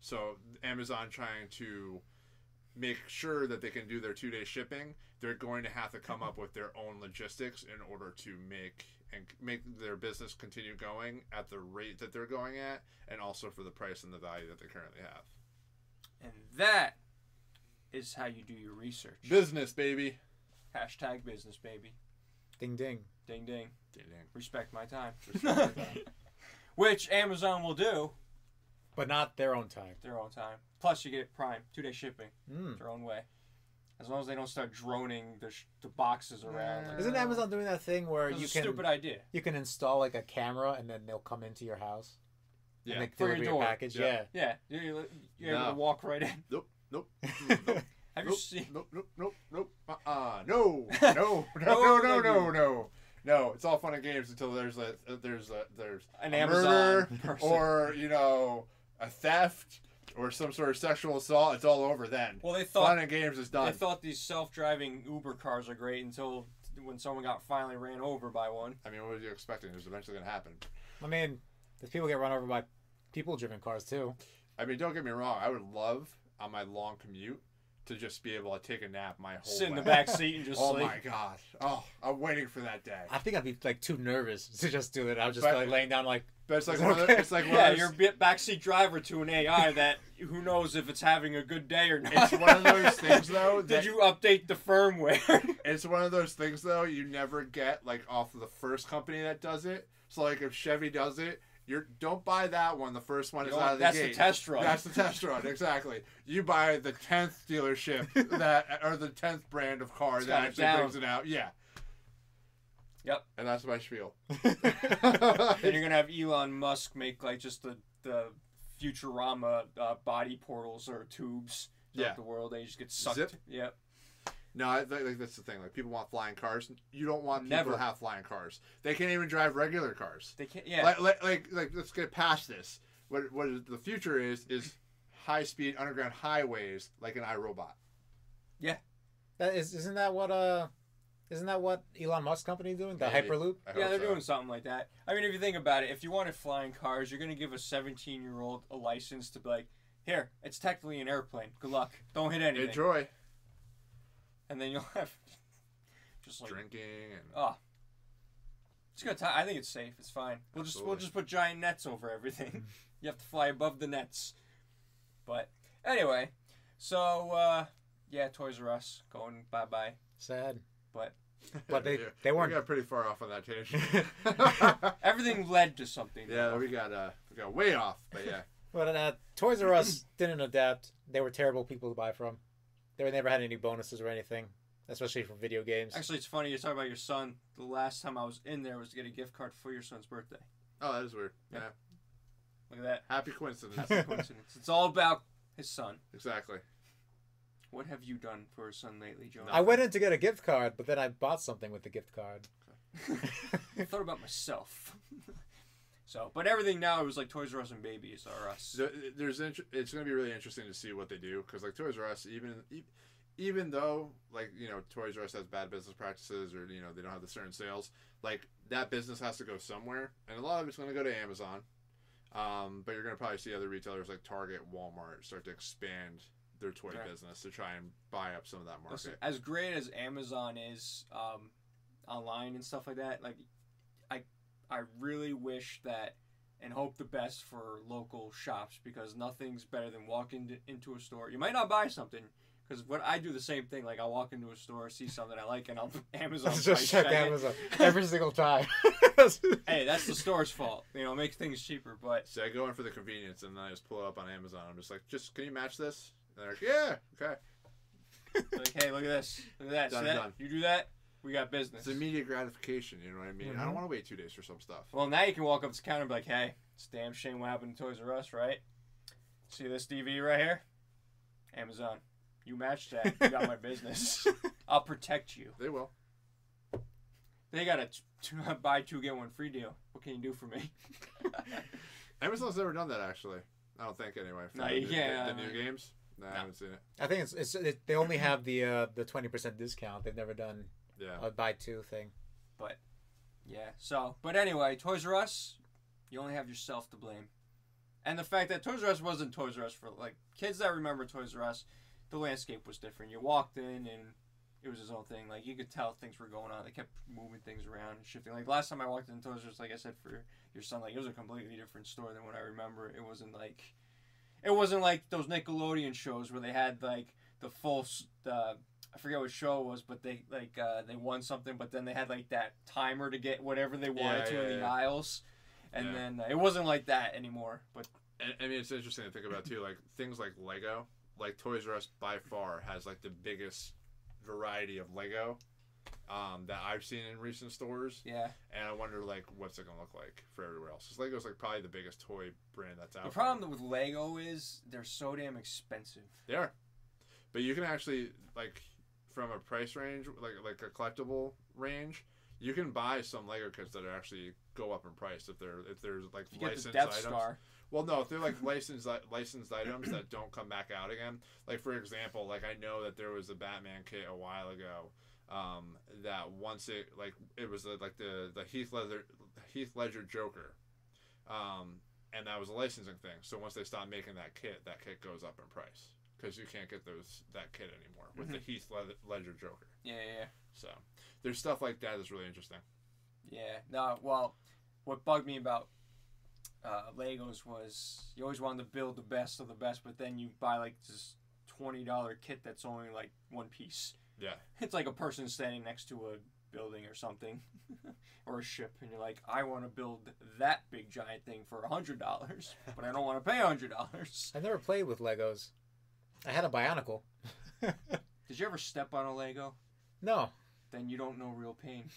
So Amazon trying to make sure that they can do their 2-day shipping, they're going to have to come up with their own logistics in order to make their business continue going at the rate that they're going at, and also for the price and the value that they currently have. And that is how you do your research. Business, baby. Hashtag business, baby. Ding, ding. Ding, ding. Ding, ding. Respect my time. Which Amazon will do. But not their own time. Their own time. Plus, you get Prime. 2-day shipping. Their own way. As long as they don't start droning the boxes around. Like, isn't Amazon doing that thing where you can... stupid idea. You can install, like, a camera and then they'll come into your house? Yeah. And they deliver your package? Yeah. Yeah. You're able to walk right in. Nope. Have you seen? Nope. No. It's all fun and games until there's an a Amazon murder person. Or a theft or some sort of sexual assault. It's all over then. Well, they thought fun and games is done. They thought these self-driving Uber cars are great until when someone got finally ran over by one. I mean, what were you expecting? It was eventually going to happen. I mean, there's people get run over by people-driven cars too. I mean, don't get me wrong. I would love on my long commute to just be able to take a nap my whole sit in way. the back seat and just oh sleep. My god! Oh, I'm waiting for that day. I think I'd be like too nervous to just do it. I would just be like laying down like. But it's like you're a backseat driver to an AI that who knows if it's having a good day or not. It's one of those things though. Did you update the firmware? It's one of those things though you never get like off of the first company that does it. So like if Chevy does it. Don't buy that one. The first one is out of the gate. That's the test run. That's the test run, exactly. You buy the 10th dealership or the 10th brand of car that actually brings it out. Yeah. Yep. And that's my spiel. Then you're gonna have Elon Musk make like just the Futurama body portals or tubes throughout the world. They just get sucked. Zip. Yep. No, I think that's the thing. Like people want flying cars. You don't want people to have flying cars. They can't even drive regular cars. They can't. Yeah. Like let's get past this. What the future is high speed underground highways like an iRobot. Yeah. Isn't that what Elon Musk's company is doing? The Hyperloop? Yeah, they're doing something like that. I mean, if you think about it, if you wanted flying cars, you're gonna give a 17-year-old a license to be like, here, it's technically an airplane. Good luck. Don't hit anything. Enjoy. And then you'll have just like drinking and it's a good time. I think it's safe. It's fine. We'll just put giant nets over everything. You have to fly above the nets. But anyway, so Toys R Us going bye. Sad. But they weren't. We got pretty far off on that tangent. Everything led to something. Yeah, we got way off. But yeah. But Toys R Us didn't adapt. They were terrible people to buy from. They never had any bonuses or anything, especially from video games. Actually, it's funny you talk about your son. The last time I was in there was to get a gift card for your son's birthday. Oh, that is weird. Yeah. Look at that. Happy coincidence. Happy coincidence. It's all about his son. Exactly. What have you done for his son lately, Joe? I went in to get a gift card, but then I bought something with the gift card. I thought about myself. But everything now it was like Toys R Us and Babies R Us. It's going to be really interesting to see what they do because like Toys R Us, even though like Toys R Us has bad business practices or they don't have the certain sales, like that business has to go somewhere, and a lot of it's going to go to Amazon. But you're going to probably see other retailers like Target, Walmart start to expand their toy business to try and buy up some of that market. Listen, as great as Amazon is online and stuff like that, like I really wish that and hope the best for local shops, because nothing's better than walking into a store. You might not buy something, because what I do the same thing. Like, I'll walk into a store, see something I like, and I'll Amazon just check Amazon every single time. Hey, that's the store's fault. You know, it makes things cheaper. But so I go in for the convenience, and then I just pull it up on Amazon. I'm just like, can you match this? And they're like, yeah, okay. Like, hey, look at this. Look at that. Done, See that? done. You do that, we got business. It's immediate gratification, you know what I mean? I don't want to wait 2 days for some stuff. Well, now you can walk up to the counter and be like, hey, it's a damn shame what happened to Toys R Us, right? See this DVD right here? Amazon. You matched that. You got my business. I'll protect you. They will. They got a buy 2 get 1 free deal. What can you do for me? Amazon's never done that, actually. I don't think, anyway. No, you can't. The new games? No, I haven't seen it. I think they only have the 20% discount. They've never done a buy 2 thing. But yeah. But anyway, Toys R Us, you only have yourself to blame. And the fact that Toys R Us wasn't Toys R Us for, like, kids that remember Toys R Us, the landscape was different. You walked in and it was his own thing. Like, you could tell things were going on. They kept moving things around and shifting. Like, last time I walked into Toys R Us, like I said, for your son, like, it was a completely different store than what I remember. It wasn't like those Nickelodeon shows where they had, like, the full, I forget what show it was, but they won something, but then they had, like, that timer to get whatever they wanted in the aisles. And then it wasn't like that anymore. But I mean, it's interesting to think about, too. Like, things like Lego. Like, Toys R Us, by far, has, like, the biggest variety of Lego that I've seen in recent stores. Yeah. And I wonder, like, what's it going to look like for everywhere else. Because Lego's, like, probably the biggest toy brand that's out there. The problem with Lego is they're so damn expensive. They are. But you can actually, like, from a price range, like a collectible range, you can buy some Lego kits that actually go up in price if they're like you licensed get the Death items. Star. Well, no, if they're like licensed items that don't come back out again. Like, for example, like, I know that there was a Batman kit a while ago that once it was the Heath Ledger Joker, and that was a licensing thing. So once they stopped making that kit goes up in price because you can't get that kit anymore with the Heath Ledger Joker. Yeah. So there's stuff like that that's really interesting. Yeah. No. Well, what bugged me about Legos was you always wanted to build the best of the best, but then you buy like this $20 kit that's only like one piece. Yeah. It's like a person standing next to a building or something, or a ship, and you're like, I want to build that big giant thing for $100, but I don't want to pay $100. I never played with Legos. I had a Bionicle. Did you ever step on a Lego? No. Then you don't know real pain.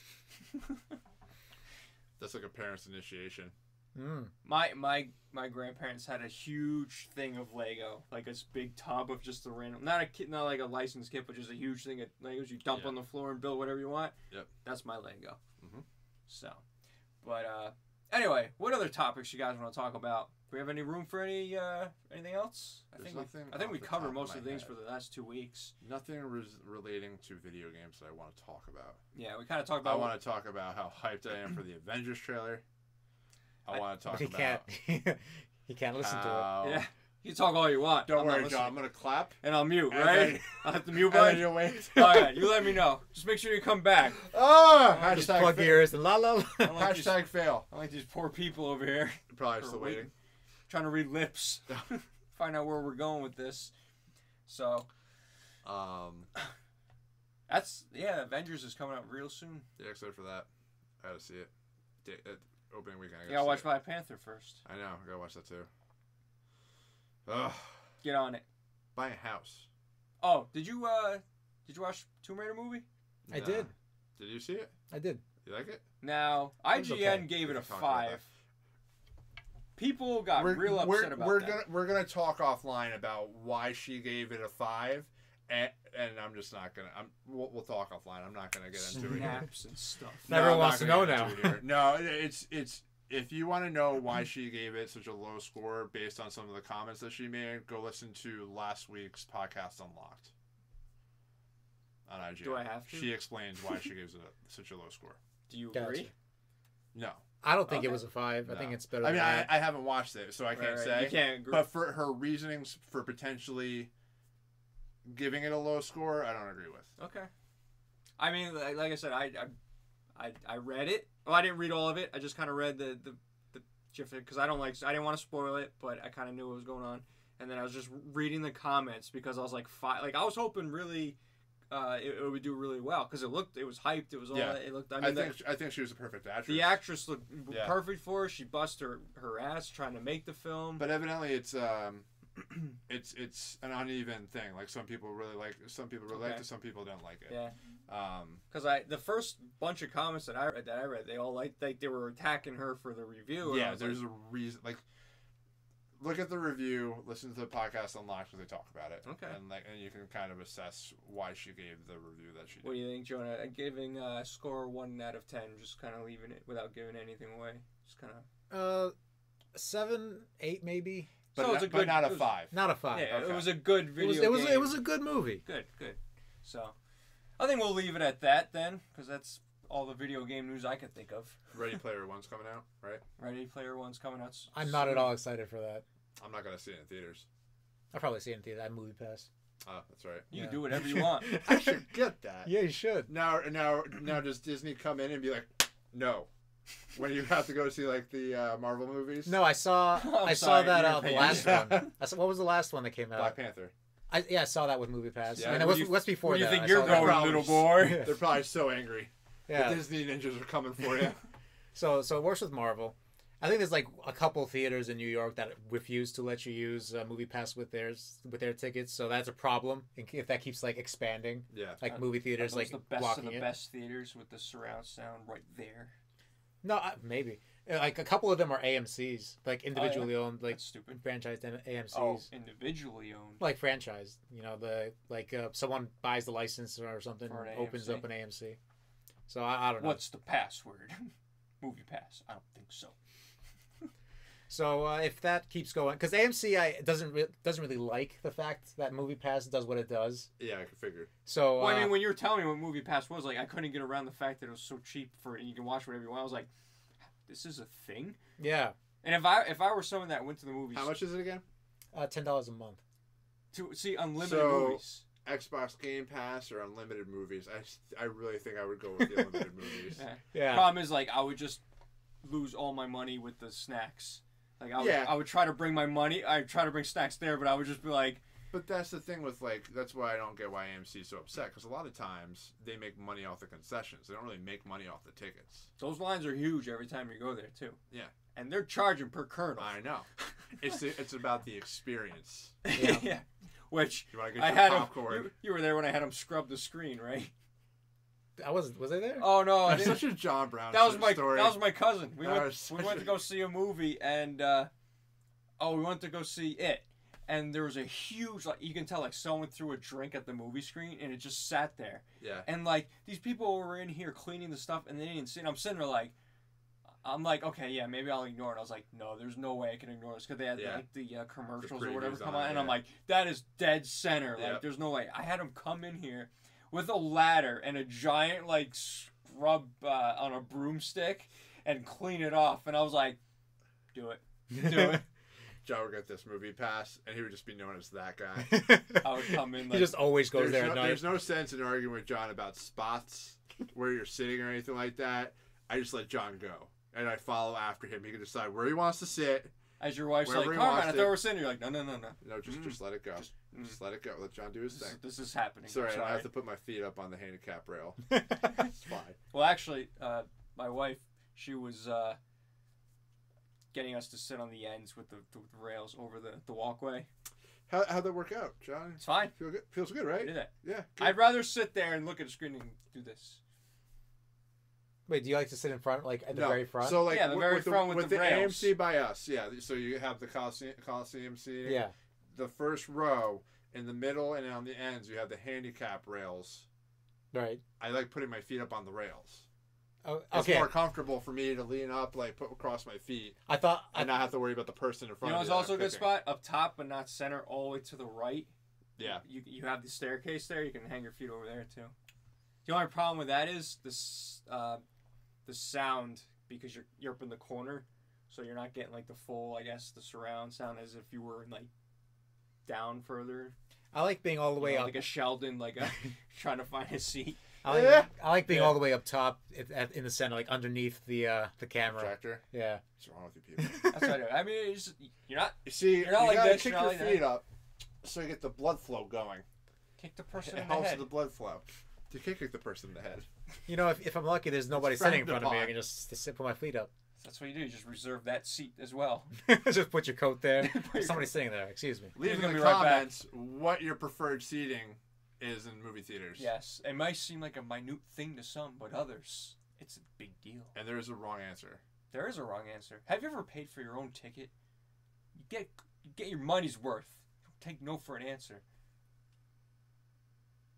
That's like a parent's initiation. My grandparents had a huge thing of Lego, like this big tub of just the random, not like a licensed kit, but just a huge thing of Legos you dump on the floor and build whatever you want. Yep. That's my Lego. Mm-hmm. So, but anyway, what other topics you guys want to talk about? Do we have any room for anything else? I think we covered most of the things for the last 2 weeks. Nothing relating to video games that I want to talk about. Yeah, we kind of talked about. I want to talk about how hyped I am for the Avengers trailer. I want to talk about. He can't listen to it. Yeah, you talk all you want. Don't worry, John. I'm gonna clap and I'll mute. Right? I'll hit the mute button. And then you'll wait. All right, you let me know. Just make sure you come back. Just plug ears and la la la. Hashtag fail. I like these poor people over here. Probably still waiting. Trying to read lips. Find out where we're going with this. So. Avengers is coming out real soon. Yeah, excited for that. I gotta see it. Opening weekend. I gotta watch Black Panther first. I know. I gotta watch that too. Ugh. Get on it. Buy a house. Oh, did you watch Tomb Raider movie? I did. Did you see it? I did. You like it? Now, IGN gave it a 5. People got real upset about that. We're gonna talk offline about why she gave it a 5, and I'm just not gonna. We'll talk offline. I'm not gonna get into it. Snaps and stuff. Everyone wants to know now. No, it's if you want to know why she gave it such a low score based on some of the comments that she made, go listen to last week's podcast Unlocked on IGN. Do I have to? She explains why she gives it such a low score. Do you agree? No. I don't think it was a 5. No. I think it's better. I mean, I haven't watched it, so I can't say. You can't agree. But for her reasonings for potentially giving it a low score, I don't agree with. Okay. I mean, like I said, I read it. Well, I didn't read all of it. I just kind of read the gif because I didn't want to spoil it, but I kind of knew what was going on. And then I was just reading the comments because I was like, I was hoping really. It would do really well because it was hyped. It was all. It looked. I think she was a perfect actress. The actress looked perfect for her. She busted her ass trying to make the film. But evidently, it's an uneven thing. Like some people really like it, some people like it, some people don't like it. Yeah. Because the first bunch of comments that I read, they all like they were attacking her for the review. Yeah, there's a reason. Like, look at the review, listen to the podcast Unlocked where they talk about it. Okay. And you can kind of assess why she gave the review that she did. What do you think, Jonah? Giving a score 1 out of 10, just kind of leaving it without giving anything away. Just kind of 7, 8 maybe. But, so but not a 5. Not a 5. Yeah, okay. It was a good video. It was a good movie. Good. So, I think we'll leave it at that then, because that's all the video game news I could think of. Ready Player One's coming out, right? Ready Player One's coming out. I'm not at all excited for that. I'm not gonna see it in theaters. I'll probably see it in theaters. I have Movie Pass. Oh, that's right. You can do whatever you want. I should get that. Yeah, you should. Now, does Disney come in and be like, no, when you have to go see like the Marvel movies? No, I saw that the last one. What was the last one that came out? Black Panther. I saw that with Movie Pass. Yeah. I mean, what's before that? Where do you think you're going, little boy? They're probably so angry. Yeah. The Disney ninjas are coming for you. So it works with Marvel. I think there's like a couple theaters in New York that refuse to let you use Movie Pass with their tickets, so that's a problem. If that keeps like expanding, like movie theaters like the best blocking of the it. Best theaters with the surround sound right there. No, maybe like a couple of them are AMC's, like individually owned, like stupid franchised AMC's. Oh, individually owned, like franchised. You know, someone buys the license or something, or opens up an AMC. So I don't know. What's the password? Movie Pass? I don't think so. So if that keeps going, because AMC doesn't really like the fact that Movie Pass does what it does. Yeah, I figured. So I mean, when you were telling me what Movie Pass was, like I couldn't get around the fact that it was so cheap and you can watch whatever you want. I was like, this is a thing. Yeah. And if I were someone that went to the movies, how much is it again? $10 a month to see unlimited movies. Xbox Game Pass or unlimited movies? I really think I would go with the unlimited movies. Yeah. Problem is, like, I would just lose all my money with the snacks. Like I would try to bring my money. I'd try to bring snacks there, but I would just be like. But that's the thing with that's why I don't get why AMC is so upset, because a lot of times they make money off the concessions. They don't really make money off the tickets. Those lines are huge every time you go there too. Yeah. And they're charging per kernel. I know. It's about the experience. Yeah. Which you want to get I your had popcorn. You were there when I had them scrub the screen, right? Was I there? Oh no! That's such a John Brown story. That was my cousin. We went to go see a movie, and we went to go see it, and there was a huge, like, you can tell, like, someone threw a drink at the movie screen, and it just sat there. Yeah. And like these people were in here cleaning the stuff, and they didn't see it. I'm sitting there like, okay, yeah, maybe I'll ignore it. I was like, no, there's no way I can ignore this, because they had like the commercials or whatever come on, and I'm like, that is dead center. Like, there's no way. I had them come in here with a ladder and a giant, like, scrub on a broomstick and clean it off. And I was like, do it. Do it. John would get this Movie Pass, and he would just be known as that guy. I would come in. Like, he just always goes there at night. There's no sense in arguing with John about spots where you're sitting or anything like that. I just let John go, and I follow after him. He can decide where he wants to sit. As your wife's like, Carmen, I thought we were sitting. You're like, no. No, just let it go. Just let it go. Let John do his thing. This is happening. Sorry, I have to put my feet up on the handicap rail. It's fine. Well, actually, my wife, she was getting us to sit on the ends with the rails over the walkway. How'd that work out, John? It's fine. Feels good, right? I did it. Yeah. Good. I'd rather sit there and look at the screen and do this. Wait, do you like to sit in front, like at the very front? So, like, the very front with the rails. AMC by us, yeah. So you have the Coliseum seating. Yeah. The first row, in the middle, and on the ends, you have the handicap rails. Right. I like putting my feet up on the rails. Oh, okay. It's more comfortable for me to lean up, like, put across my feet. I not have to worry about the person in front of me. It's also a good spot up top, but not center, all the way to the right. Yeah. You have the staircase there. You can hang your feet over there too. The only problem with that is the sound, because you're up in the corner, so you're not getting like the full, I guess, the surround sound as if you were like down further. I like being all the way up. Like a Sheldon, like trying to find his seat. I like being all the way up top in the center, like underneath the camera. Projector. Yeah. What's wrong with you people? That's what I do. I mean, you're not. You see, you're not you like gotta this. kick You're not your like feet that. up so you get the blood flow going. Kick the person It in the helps head. with the blood flow. You can't kick the person in the head. You know, if I'm lucky, there's nobody It's sitting in frowned front of me. I upon. can just put my feet up. That's what you do. You just reserve that seat as well. Just put your coat there. Put your Somebody's sitting there. Excuse me. Leave in gonna the be right back. comments what your preferred seating is in movie theaters. Yes, it might seem like a minute thing to some, but others, it's a big deal. And there is a wrong answer. There is a wrong answer. Have you ever paid for your own ticket? You get your money's worth. Don't take no for an answer.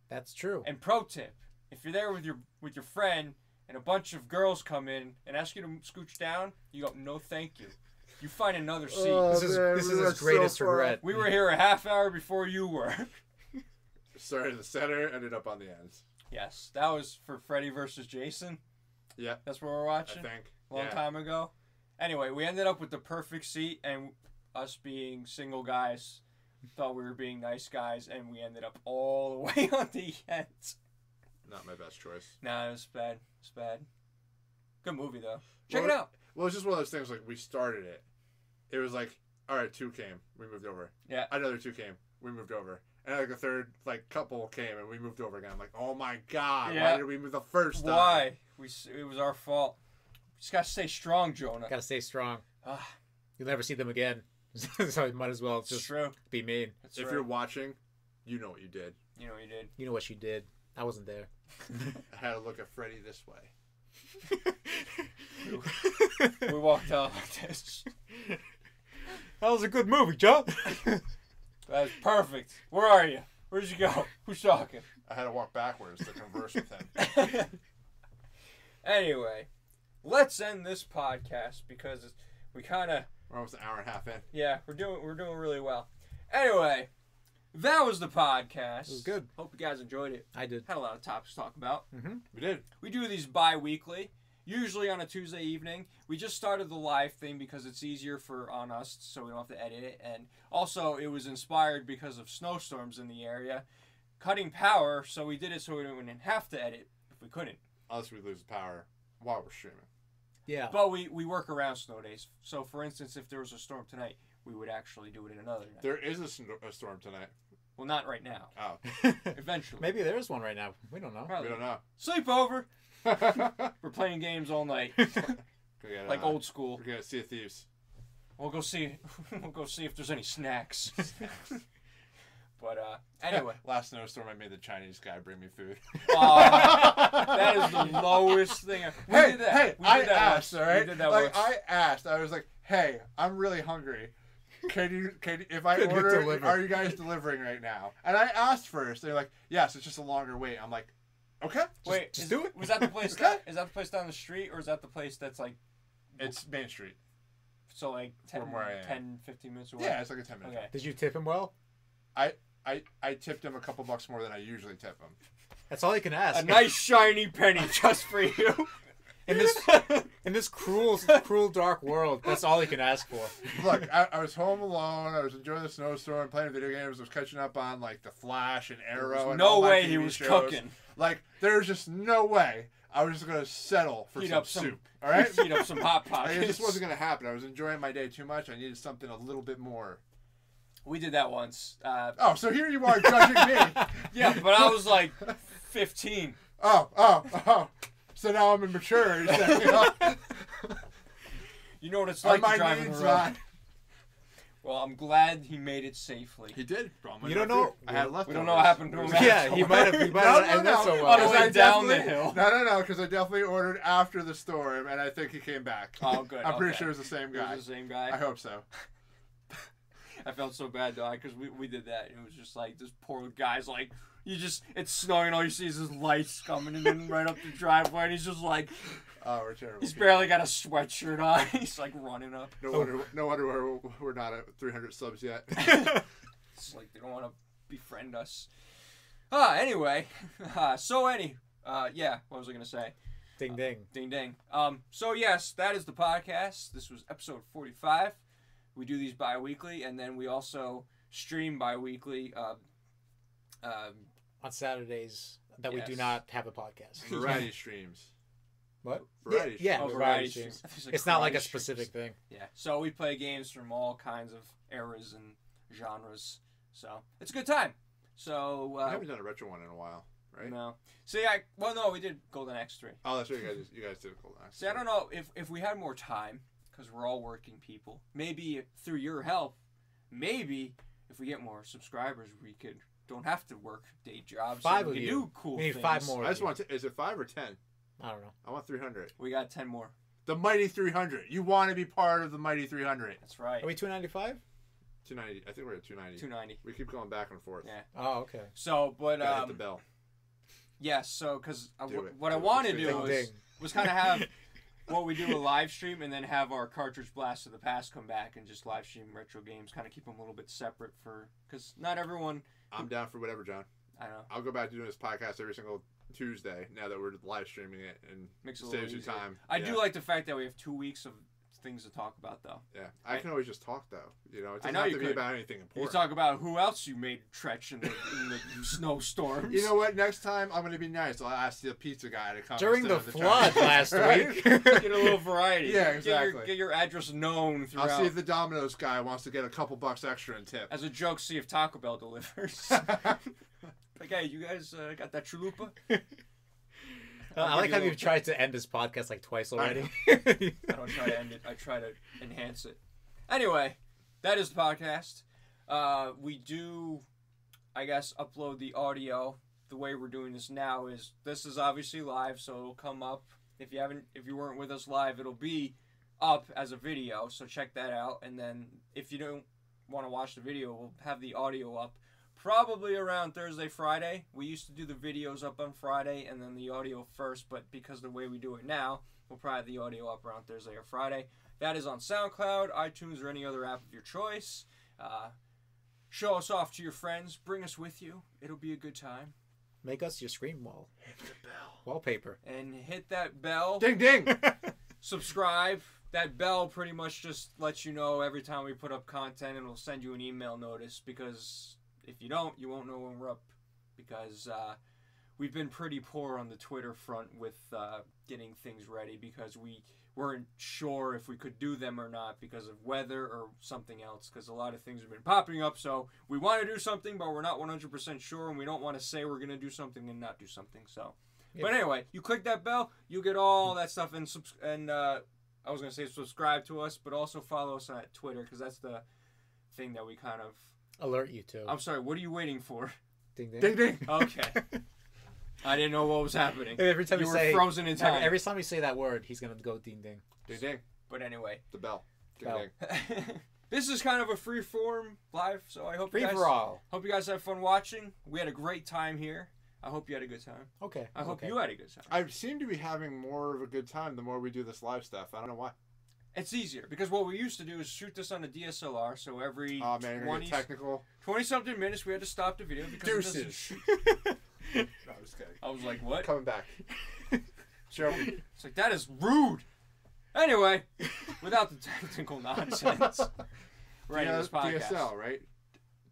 That's true. And pro tip: if you're there with your friend and a bunch of girls come in and ask you to scooch down, you go, no, thank you. You find another seat. This is his greatest regret. We were here a half hour before you were. Started in the center, ended up on the ends. Yes, that was for Freddy versus Jason. Yeah, That's what we're watching. I think. Long time ago. Anyway, we ended up with the perfect seat, and us being single guys thought we were being nice guys, and we ended up all the way on the end. Not my best choice. Nah, it was bad. It's bad. Good movie though. Check it out. Well, it's just one of those things. Like we started it. It was like, all right, 2 came, we moved over. Yeah. Another 2 came, we moved over. And like a third couple came, and we moved over again. I'm like, oh my god, Yeah. why did we move the first time? Why? It was our fault. Just gotta stay strong, Jonah. Gotta stay strong. Ah, You'll never see them again. So you might as well it's just true. be mean. It's If right. you're watching, you know what you did. You know what you did. You know what she did. I wasn't there. I had to look at Freddy this way. We walked out like this. That was a good movie, Joe. That was perfect. Where are you? Where'd you go? Who's talking? I had to walk backwards to converse with him. Anyway, let's end this podcast because we kind of We're almost an hour and a half in. we're doing really well. Anyway, that was the podcast. It was good. Hope you guys enjoyed it. I did. Had a lot of topics to talk about. We did. We do these bi-weekly, usually on a Tuesday evening. We just started the live thing because it's easier on us, so we don't have to edit it. And also, it was inspired because of snowstorms in the area, cutting power. So we did it so we didn't have to edit if we couldn't. Unless we lose the power while we're streaming. Yeah. But we work around snow days. So, for instance, if there was a storm tonight, we would actually do it in another night. There is a storm tonight. Well, not right now. Oh. Eventually. Maybe there is one right now. We don't know. Probably. We don't know. Sleepover. We're We're playing games all night, like old school. We're gonna Sea of Thieves. We'll go see. We'll go see if there's any snacks. But anyway, Last snowstorm, I made the Chinese guy bring me food. that is the lowest thing. We did that. Hey, We I did that asked, once. all right? We did that like, once. I asked. I was like, hey, I'm really hungry. Can you, if I Could you order, deliver? are you guys delivering right now? And I asked first. They're like, yes, it's just a longer wait. I'm like, okay. Wait, just do it. Was that the place? Okay. Is that the place down the street, or is that the place that's like It's Main Street. so like 10, From where I am. 10 15 minutes away? Yeah, it's like a 10-minute. Okay. Did you tip him well? I tipped him a couple bucks more than I usually tip him. That's all you can ask. A nice shiny penny just for you. In this cruel, dark world, that's all you can ask for. Look, I was home alone. I was enjoying the snowstorm, playing video games. I was catching up on like The Flash and Arrow. And No all my way TV he was shows. cooking. Like, there's just no way I was just gonna settle for Heat some up some- soup. All right, Heat up some hot like, pockets. it just wasn't gonna happen. I was enjoying my day too much. I needed something a little bit more. We did that once. Oh, so here you are judging me. Yeah, but I was like 15. Oh. So now I'm immature. You're saying, You know what it's Are like my to drive on the needs road. not? Well, I'm glad he made it safely. He did. You don't know- I had leftovers. We don't know what happened to him Yeah, he might have. He might No, have ended so On well. his way I down the definitely- hill. No, because I definitely ordered after the storm, and I think he came back. Oh, good. I'm pretty okay. sure it was the same It guy. was the same guy. I hope so. I felt so bad though, because we did that. It was just like this poor guy's like, it's snowing. All you see is his lights coming in right up the driveway, and he's just like, Oh, we're terrible. he's people. barely got a sweatshirt on. He's like running up. No wonder we're not at 300 subs yet. It's like they don't want to befriend us. Anyway, yeah, what was I gonna say? Ding ding. Ding ding. So yes, that is the podcast. This was episode 45. We do these bi-weekly, and then we also stream bi-weekly. On Saturdays that we do not have a podcast. Variety streams. What? Variety streams. Yeah, variety streams. streams. It's not like a specific thing. Yeah. So we play games from all kinds of eras and genres. So it's a good time. So we haven't done a retro one in a while, right? No. See, we did Golden X3. Oh, that's right. You guys did Golden X3. See, I don't know if we had more time, because we're all working people. Maybe through your help, maybe if we get more subscribers, we don't have to work day jobs. 5 so of we you. can do cool we need things. 5 more. I just want to. Is it 5 or 10? I don't know. I want 300. We got 10 more. The Mighty 300. You want to be part of the Mighty 300. That's right. Are we 295? 290. I think we're at 290. 290. We keep going back and forth. Yeah. Oh, okay. So, but Gotta hit the bell. yes. So, because what I Do it. wanted to Ding, do ding. was kind of have what we do a live stream, and then have our Cartridge Blast of the Past come back and just live stream retro games. Kind of keep them a little bit separate because not everyone. I'm down for whatever, John. I know. I'll go back to doing this podcast every single Tuesday now that we're live streaming it, and Makes it a saves little you easier. time. I do like the fact that we have 2 weeks of things to talk about, though. Yeah, I can always just talk though. You know, it I doesn't know have you to be could. about anything You important. talk about who else you made Tretch in the snowstorms. You know what? Next time I'm going to be nice. I'll ask the pizza guy to come During instead the of flood Chinese. last Right? week. Get a little variety. Yeah, exactly. Get your address known throughout. I'll see if the Domino's guy wants to get a couple bucks extra in tip. As a joke, see if Taco Bell delivers. Like, hey, you guys got that chalupa? I like how you've tried to end this podcast like twice already. I don't try to end it. I try to enhance it. Anyway, that is the podcast. We do, I guess, upload the audio. The way we're doing this now is this is obviously live, so it'll come up. If you weren't with us live, it'll be up as a video. So check that out. And then if you don't want to watch the video, we'll have the audio up. Probably around Thursday, Friday. We used to do the videos up on Friday and then the audio first, but because of the way we do it now, we'll probably have the audio up around Thursday or Friday. That is on SoundCloud, iTunes, or any other app of your choice. Show us off to your friends. Bring us with you. It'll be a good time. Make us your screen wall. Hit the bell. Wallpaper. And hit that bell. Ding ding. Subscribe. That bell pretty much just lets you know every time we put up content, and it'll send you an email notice, because if you don't, you won't know when we're up, because we've been pretty poor on the Twitter front with getting things ready, because we weren't sure if we could do them or not because of weather or something else, because a lot of things have been popping up. So we want to do something, but we're not 100% sure, and we don't want to say we're going to do something and not do something. So, yeah. But anyway, you click that bell, you get all that stuff, and I was going to say subscribe to us, but also follow us on Twitter, because that's the thing that we kind of alert you to. I'm sorry, what are you waiting for? Ding ding. Ding ding. Okay. I didn't know what was happening. Every time you we were say frozen in time. every time we say that word, he's gonna go ding ding. Ding ding. But anyway. The bell. Ding Bell. ding. This is kind of a free form live, so I hope Free you guys for all. hope you guys had fun watching. We had a great time here. I hope you had a good time. Okay. I hope okay. you had a good time. I seem to be having more of a good time the more we do this live stuff. I don't know why. It's easier because what we used to do is shoot this on a DSLR, so every Oh man, you're gonna get technical. 20-something minutes we had to stop the video because it doesn't Deuces. shoot. No, I'm just kidding. I was like, what? Coming back. Sure. It's like, that is rude. Anyway, without the technical nonsense, we're ending this podcast. DSL, right?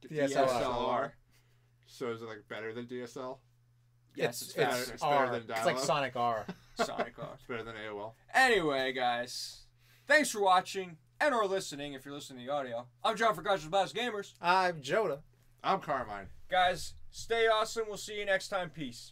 DSLR. So is it like better than DSL? Yes, It's faster. It's better R. than It's like dial-up. Sonic R. Sonic R. It's better than AOL. Anyway, guys, thanks for watching and or listening if you're listening to the audio. I'm John for Cartridge Blast Gamers. I'm Joda. I'm Carmine. Guys, stay awesome. We'll see you next time. Peace.